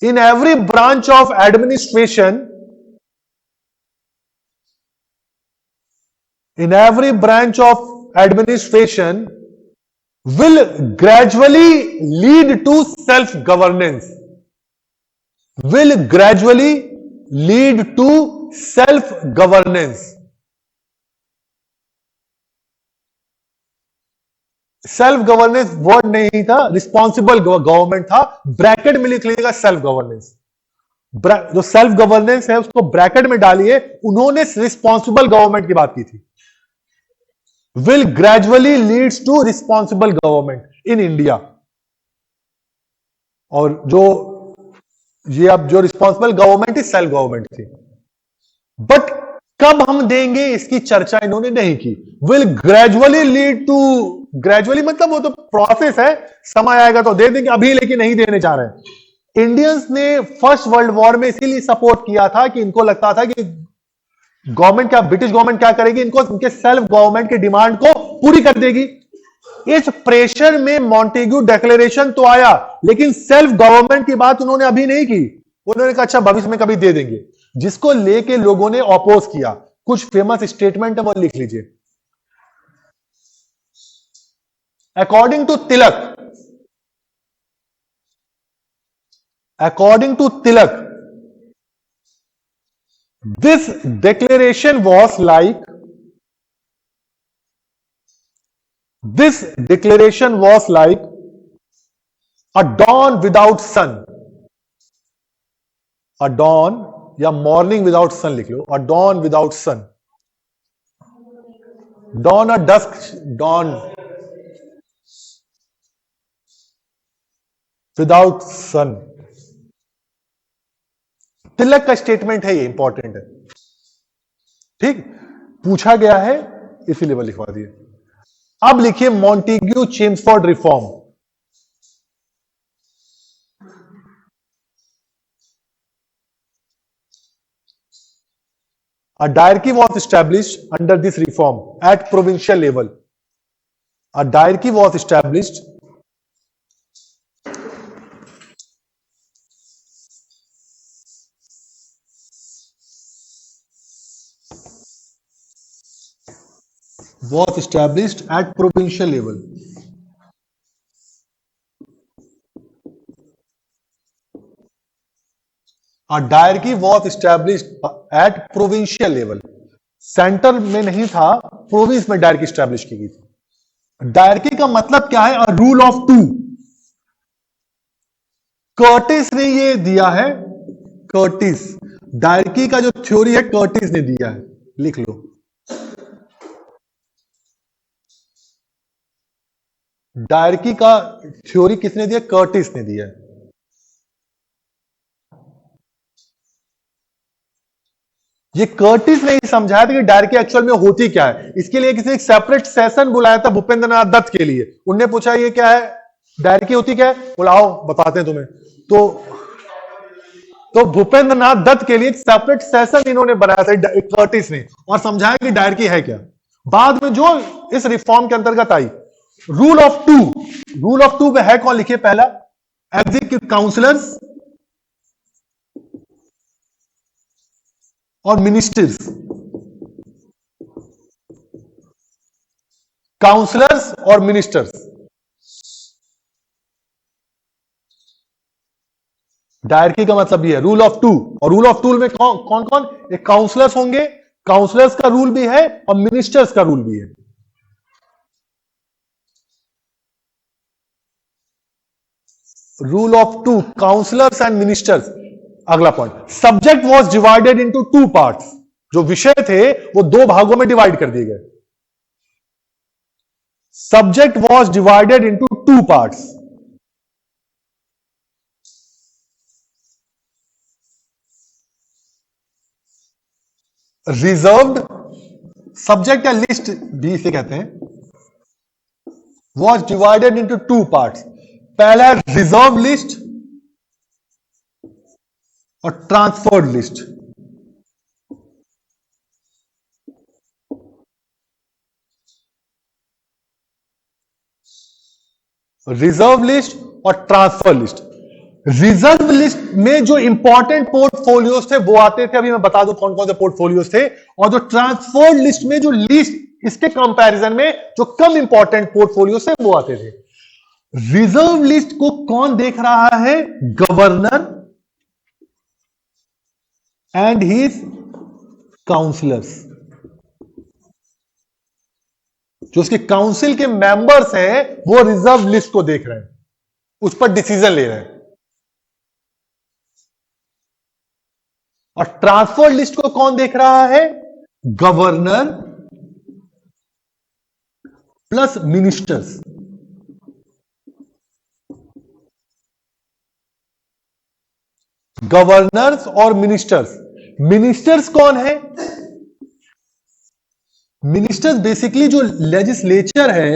in every branch of administration, in every branch of administration will gradually lead to self-governance, will gradually lead to self-governance। Self governance word नहीं था, responsible government था, bracket में लिख लीजिएगा self governance. जो self governance है उसको bracket में डालिए, उन्होंने रिस्पॉन्सिबल गवर्नमेंट की बात की थी। Will gradually leads to responsible government in India. और जो ये अब जो रिस्पॉन्सिबल गवर्नमेंट थी, सेल्फ गवर्नमेंट थी। बट कब हम देंगे इसकी चर्चा इन्होंने नहीं की। Will gradually lead to, gradually मतलब वो तो प्रोसेस है, समय आएगा तो दे देंगे, अभी लेकिन नहीं देने जा रहे हैं। इंडियंस ने फर्स्ट वर्ल्ड वॉर में इसीलिए सपोर्ट किया था कि इनको लगता था कि गवर्नमेंट क्या, ब्रिटिश गवर्नमेंट क्या करेगी, इनको इनके सेल्फ गवर्नमेंट की डिमांड को पूरी कर देगी। इस प्रेशर में मॉन्टेग्यू डिक्लेरेशन तो आया, लेकिन सेल्फ गवर्नमेंट की बात उन्होंने अभी नहीं की। उन्होंने कहा अच्छा भविष्य में कभी दे देंगे, जिसको लेके लोगों ने अपोज किया। कुछ फेमस स्टेटमेंट है वो लिख लीजिए। According to Tilak, according to Tilak, this declaration was like, this declaration was like a dawn without sun, a dawn या मॉर्निंग विदाउट सन लिख लो, a dawn without sun, dawn a dusk, dawn without sun. Tilak का statement है, ये important है, ठीक, पूछा गया है इसीलिए मैं लिखवा दिए। अब लिखिए Montagu Chelmsford reform. A diarchy was established under this reform at provincial level. A diarchy was established at provincial level. A diarchy was established at provincial level. Centre में नहीं था, प्रोविंस में डायरकी स्टैब्लिश की गई थी। Dyarchy का मतलब क्या है? A rule of two. Curtis ने ये दिया है, कर्टिस, डायरकी का जो थ्योरी है कर्टिस ने दिया है, लिख लो। डायरकी का थ्योरी किसने दिया? कर्टिस ने दिया है। ये कर्टिस ने ही समझाया था कि डायरकी एक्चुअल में होती क्या है। इसके लिए किसी एक सेपरेट सेशन बुलाया था भूपेंद्र नाथ दत्त के लिए। उनने पूछा ये क्या है, डायरकी होती क्या है? बुलाओ बताते हैं तुम्हें। तो भूपेंद्र नाथ दत्त के लिए एक सेपरेट सेशन इन्होंने बनाया था कर्टिस ने, और समझाया कि डायरकी है क्या। बाद में जो इस रिफॉर्म के अंतर्गत आई, rule of two, rule of two में है कौन? लिखिए पहला, एग्जीक्यूटिव काउंसलर्स और मिनिस्टर्स, काउंसलर्स और मिनिस्टर्स। डायरकी का मतलब ये है, रूल ऑफ टू। और रूल ऑफ टू में कौन कौन? एक काउंसलर्स होंगे, काउंसलर्स का रूल भी है और मिनिस्टर्स का रूल भी है। Rule of two, councillors and ministers. अगला point, subject was divided into two parts, जो विषय थे वो दो भागों में डिवाइड कर दिए गए। Subject was divided into two parts. Reserved subject या लिस्ट भी इसे कहते हैं, was divided into two parts. पहला रिजर्व लिस्ट और ट्रांसफर्ड लिस्ट। रिजर्व लिस्ट और ट्रांसफर लिस्ट। रिजर्व लिस्ट में जो इंपॉर्टेंट पोर्टफोलियोज थे वो आते थे, अभी मैं बता दूं कौन कौन से पोर्टफोलियोज थे। और जो ट्रांसफर्ड लिस्ट में जो लिस्ट इसके कंपैरिजन में जो कम इंपॉर्टेंट पोर्टफोलियोज थे वो आते थे। रिजर्व लिस्ट को कौन देख रहा है? Governor and his councillors. जो उसके काउंसिल के मेंबर्स हैं वो रिजर्व लिस्ट को देख रहे हैं, उस पर डिसीजन ले रहे हैं। और ट्रांसफर लिस्ट को कौन देख रहा है? Governor plus ministers. गवर्नर्स और मिनिस्टर्स। मिनिस्टर्स कौन है? मिनिस्टर्स बेसिकली जो लेजिस्लेचर है,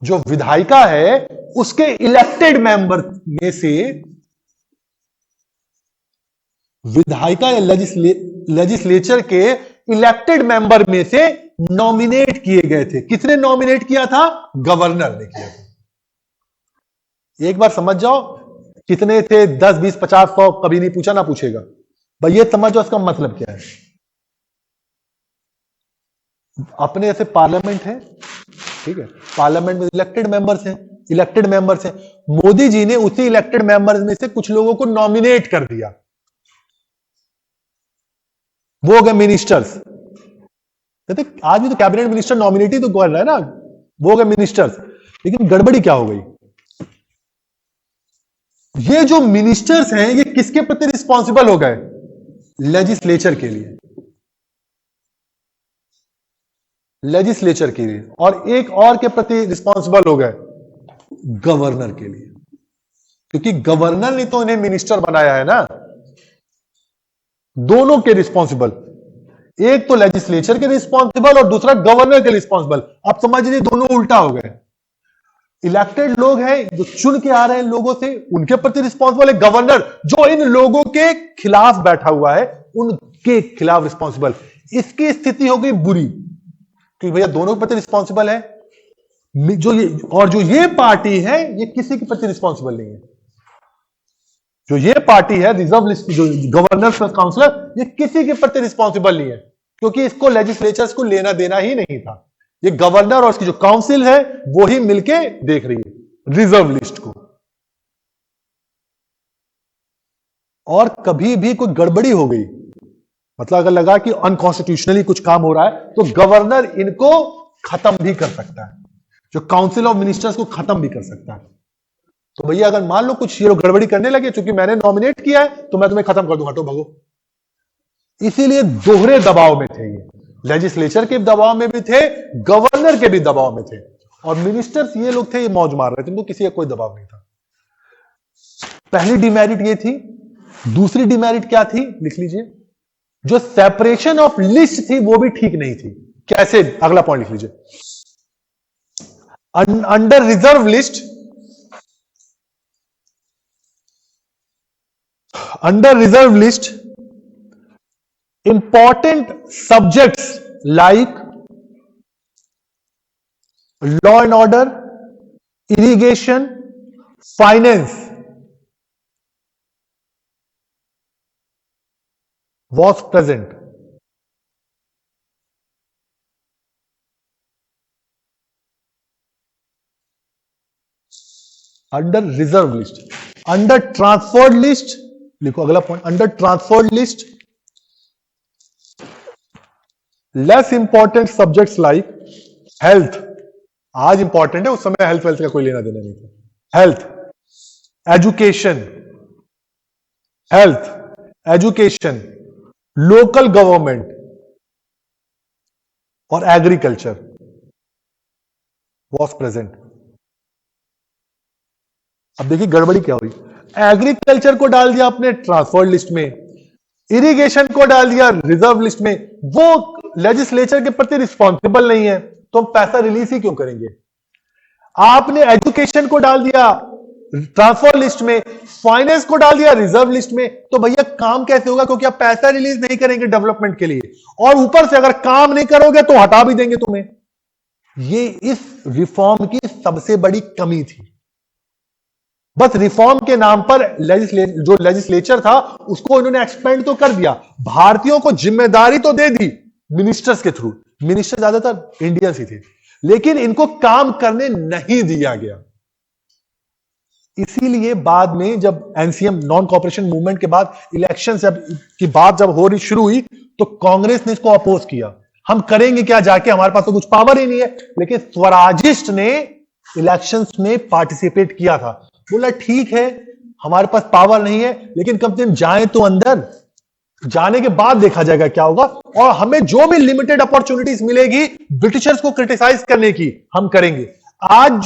जो विधायिका है, उसके इलेक्टेड मेंबर में से, विधायिका या लेजिस्लेचर के इलेक्टेड मेंबर में से नॉमिनेट किए गए थे। किसने नॉमिनेट किया था? गवर्नर ने किया था। एक बार समझ जाओ कितने थे, 10, 20, 50, 100, कभी नहीं पूछा, ना पूछेगा भाई। ये समझ जाओ इसका मतलब क्या है। अपने ऐसे पार्लियामेंट है, ठीक है, पार्लियामेंट में इलेक्टेड मेंबर्स हैं, इलेक्टेड मेंबर्स हैं। मोदी जी ने उसी इलेक्टेड मेंबर्स में से कुछ लोगों को नॉमिनेट कर दिया, वो हो गए मिनिस्टर्स। कहते आज भी तो कैबिनेट मिनिस्टर नॉमिनेट ही तो कर रहा है ना, वो हो गए मिनिस्टर्स। लेकिन गड़बड़ी क्या हो गई? ये जो मिनिस्टर्स हैं ये किसके प्रति रिस्पॉन्सिबल हो गए? लेजिस्लेचर के लिए, लेजिस्लेचर के लिए। और एक और के प्रति रिस्पॉन्सिबल हो गए? गवर्नर के लिए, क्योंकि गवर्नर ने तो इन्हें मिनिस्टर बनाया है ना। दोनों के रिस्पॉन्सिबल, एक तो लेजिस्लेचर के रिस्पॉन्सिबल और दूसरा गवर्नर के रिस्पॉन्सिबल। आप समझ लीजिए दोनों उल्टा हो गए। इलेक्टेड लोग हैं जो चुन के आ रहे हैं लोगों से, उनके प्रति रिस्पॉन्सिबल है। गवर्नर जो इन लोगों के खिलाफ बैठा हुआ है उनके खिलाफ रिस्पॉन्सिबल। इसकी स्थिति हो गई बुरी कि भैया दोनों के प्रति रिस्पॉन्सिबल है, जो ये और जो ये पार्टी है ये किसी के प्रति रिस्पॉन्सिबल नहीं है। जो ये पार्टी है रिजर्व लिस्ट, जो गवर्नर प्लस काउंसिलर, ये किसी के प्रति रिस्पॉन्सिबल नहीं है, क्योंकि इसको लेजिस्लेचर्स को लेना देना ही नहीं था। ये गवर्नर और इसकी जो काउंसिल है वो ही मिलके देख रही है रिजर्व लिस्ट को। और कभी भी कोई गड़बड़ी हो गई, मतलब अगर लगा कि अनकॉन्स्टिट्यूशनली कुछ काम हो रहा है, तो गवर्नर इनको खत्म भी कर सकता है, जो काउंसिल ऑफ मिनिस्टर्स को खत्म भी कर सकता है। तो भैया अगर मान लो कुछ ये लोग गड़बड़ी करने लगे, चूंकि मैंने नॉमिनेट किया है तो मैं तुम्हें खत्म कर दूं, हटो भगो। इसीलिए दोहरे दबाव में थे ये, लेजिस्लेचर के दबाव में भी थे, गवर्नर के भी दबाव में थे। और मिनिस्टर्स ये लोग थे, ये मौज मार रहे थे, इनको किसी का कोई दबाव नहीं था। पहली डिमेरिट ये थी। दूसरी डिमेरिट क्या थी? लिख लीजिए, जो सेपरेशन ऑफ लिस्ट थी वो भी ठीक नहीं थी। कैसे? अगला पॉइंट लिख लीजिए। Under reserve list, under reserve list, important subjects like law and order, irrigation, finance was present. Under reserve list. Under transferred list, लिखो अगला point, under transferred list, less important subjects like health. आज important है, उस समय health wealth का कोई लेना देना नहीं था। Health, education, health, education, local government और एग्रीकल्चर वॉज प्रेजेंट। अब देखिए गड़बड़ी क्या हुई, एग्रीकल्चर को डाल दिया आपने ट्रांसफर्ड लिस्ट में, इरिगेशन को डाल दिया रिजर्व लिस्ट में। वो लेजिस्लेचर के प्रति रिस्पॉन्सिबल नहीं है तो हम पैसा रिलीज ही क्यों करेंगे। आपने एजुकेशन को डाल दिया ट्रांसफर लिस्ट में, फाइनेंस को डाल दिया रिजर्व लिस्ट में, तो भैया काम कैसे होगा, क्योंकि आप पैसा रिलीज नहीं करेंगे डेवलपमेंट के लिए, और ऊपर से अगर काम नहीं करोगे तो हटा भी देंगे तुम्हें। ये इस रिफॉर्म की सबसे बड़ी कमी थी। बस रिफॉर्म के नाम पर जो लेजिस्लेचर था उसको इन्होंने एक्सपेंड तो कर दिया, भारतीयों को जिम्मेदारी तो दे दी मिनिस्टर्स के थ्रू, मिनिस्टर ज्यादातर इंडियंस ही थे, लेकिन इनको काम करने नहीं दिया गया। इसीलिए बाद में जब एनसीएम नॉन कॉपरेशन मूवमेंट के बाद इलेक्शन की बात जब हो रही शुरू हुई तो कांग्रेस ने इसको अपोज किया, हम करेंगे क्या जाके, हमारे पास तो कुछ पावर ही नहीं है। लेकिन स्वराजिस्ट ने इलेक्शंस में पार्टिसिपेट किया था, बोला ठीक है हमारे पास पावर नहीं है लेकिन कम से कम जाए तो अंदर, जाने के बाद देखा जाएगा क्या होगा, और हमें जो भी लिमिटेड अपॉर्चुनिटीज मिलेगी ब्रिटिशर्स को क्रिटिसाइज करने की हम करेंगे। आज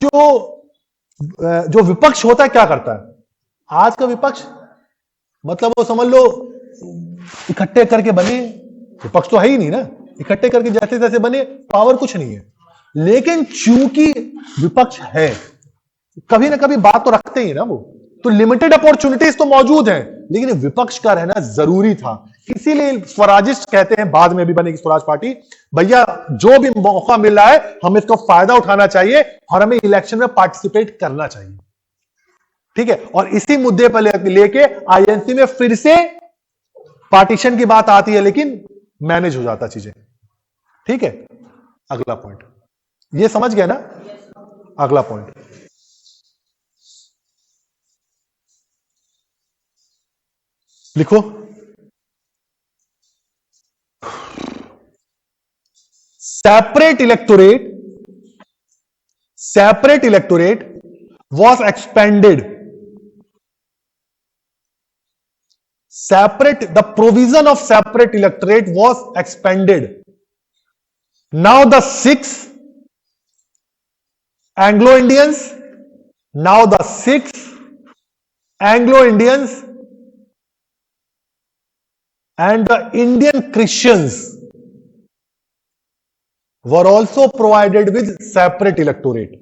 जो विपक्ष होता है क्या करता है, आज का विपक्ष मतलब वो समझ लो इकट्ठे करके बने, विपक्ष तो है ही नहीं ना, इकट्ठे करके जैसे जैसे बने, पावर कुछ नहीं है। लेकिन चूंकि विपक्ष है कभी ना कभी बात तो रखते ही ना वो, तो लिमिटेड अपॉर्चुनिटीज तो मौजूद हैं लेकिन विपक्ष का रहना जरूरी था। इसीलिए स्वराजिस्ट कहते हैं, बाद में भी बनेगी स्वराज पार्टी, भैया जो भी मौका मिल रहा है हमें इसका फायदा उठाना चाहिए और हमें इलेक्शन में पार्टिसिपेट करना चाहिए, ठीक है। और इसी मुद्दे पर लेके आईएनसी में फिर से पार्टीशन की बात आती है लेकिन मैनेज हो जाता चीजें, ठीक है। अगला पॉइंट, ये समझ गया ना, अगला पॉइंट लिखो, separate electorate was expanded, the provision of separate electorate was expanded. Now the 6 Anglo-Indians and the Indian Christians were also provided with separate electorate.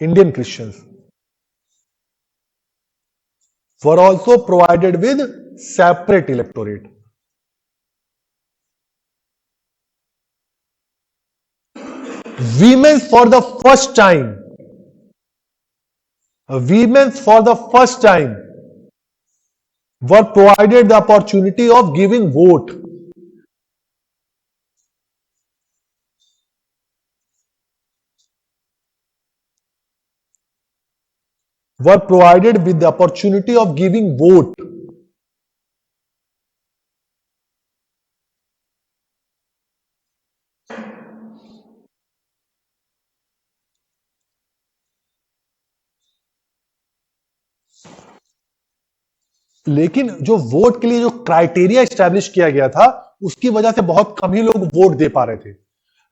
Indian Christians were also provided with separate electorate. Women for the first time were provided the opportunity of giving vote. Were provided with the opportunity of giving vote. लेकिन जो vote के लिए जो criteria establish किया गया था उसकी वजह से बहुत कम ही लोग वोट दे पा रहे थे।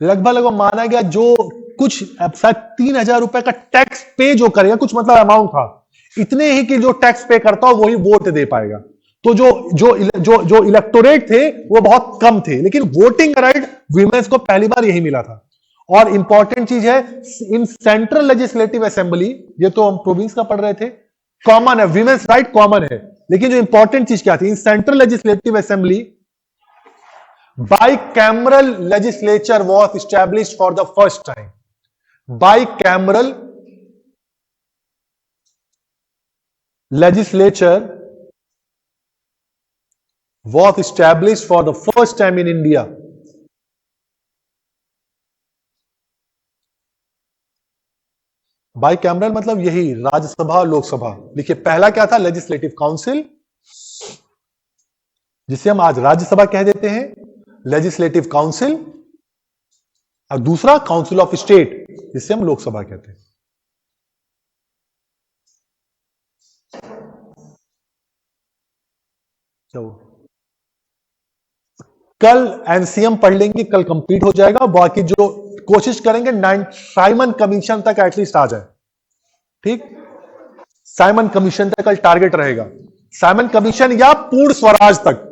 लगभग माना गया जो कुछ शायद 3,000 रुपए का टैक्स पे जो करेगा, कुछ मतलब अमाउंट था, इतने ही कि जो टैक्स पे करता हो वही वोट दे पाएगा। तो जो इलेक्टोरेट थे वो बहुत कम थे, लेकिन वोटिंग राइट वीमेंस को पहली बार यही मिला था। और इंपॉर्टेंट चीज है, इन सेंट्रल लेजिस्लेटिव असेंबली, ये तो हम प्रोविंस का पढ़ रहे थे, कॉमन है, वीमेंस राइट कॉमन है, लेकिन जो इंपॉर्टेंट चीज क्या थी, in central legislative assembly bicameral legislature was established for the first time. Bicameral legislature was established for the first time in India. Bicameral मतलब यही राज्यसभा और लोकसभा। देखिए पहला क्या था, लेजिस्लेटिव काउंसिल, जिसे हम आज राज्यसभा कह देते हैं, लेजिस्लेटिव काउंसिल, और दूसरा काउंसिल ऑफ स्टेट जिसे हम लोकसभा कहते हैं। तो कल एनसीएम पढ़ लेंगे, कल कंप्लीट हो जाएगा। बाकी जो कोशिश करेंगे साइमन कमीशन तक एटलीस्ट आ जाए। ठीक, साइमन कमीशन तक कल टारगेट रहेगा, साइमन कमीशन या पूर्ण स्वराज तक।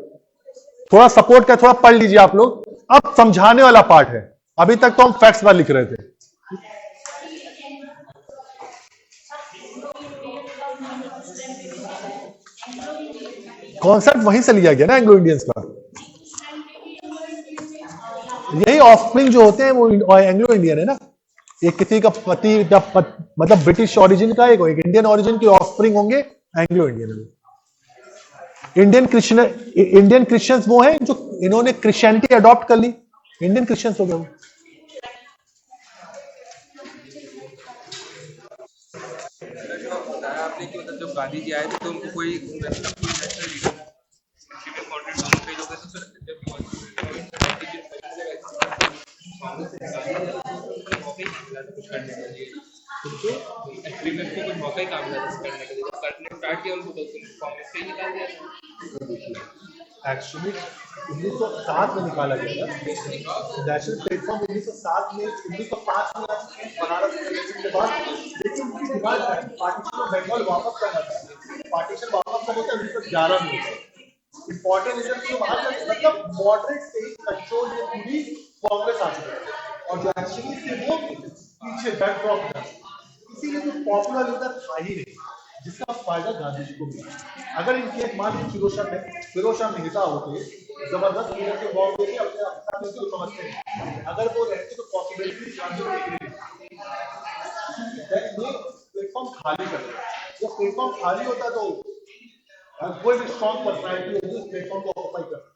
थोड़ा सपोर्ट का थोड़ा पढ़ लीजिए आप लोग। अब समझाने वाला पार्ट है, अभी तक तो हम फैक्ट्स पर लिख रहे थे। कॉन्सेप्ट वहीं से लिया गया ना एंग्लो इंडियंस का। यही ऑफस्प्रिंग जो होते हैं वो एंग्लो इंडियन है ना। एक किसी का पति मतलब ब्रिटिश ओरिजिन का, एक इंडियन ओरिजिन के ऑफस्प्रिंग होंगे, एंग्लो इंडियन। इंडियन क्रिश्चियंस वो हैं जो इन्होंने क्रिश्चियनिटी अडॉप्ट कर ली, इंडियन क्रिश्चियंस हो गए वो। आपने कि मतलब जब गांधी जी आए थे तो उनको कोई कुछ मौका ही काम करने के लिए जब करने स्टार्ट किया उनको तो कांग्रेस से ही निकाल दिया। एक्चुअली 1907 में निकाला गया था नेशनल प्लेटफॉर्म, 1907 में 1905 में बनारस के बाद, लेकिन उनकी डिमांड है पार्टीशन ऑफ बंगाल वापस करना था। पार्टीशन वापस कब होता है? 1911 में होता है। इंपॉर्टेंट रीजन तो वहां से मतलब मॉडरेट से ही कंट्रोल ये पूरी कांग्रेस आ चुकी है, और जो एक्चुअली थे वो पीछे बैकड्रॉप था। इसीलिए तो पॉपुलर लीडर था ही नहीं जिसका फायदा गांधी जी को मिला। अगर इनके मान लीजिए फिरोज शाह मेहता होते, जबरदस्त लीडर के वॉर देके अपने आप को समझते हैं, अगर वो रहते तो पॉसिबिलिटी प्लेटफॉर्म खाली कर दिया। जब प्लेटफॉर्म खाली होता तो कोई भी स्ट्रॉन्ग पर्सनैलिटी होती है उस प्लेटफॉर्म को ऑक्यूपाई करता है।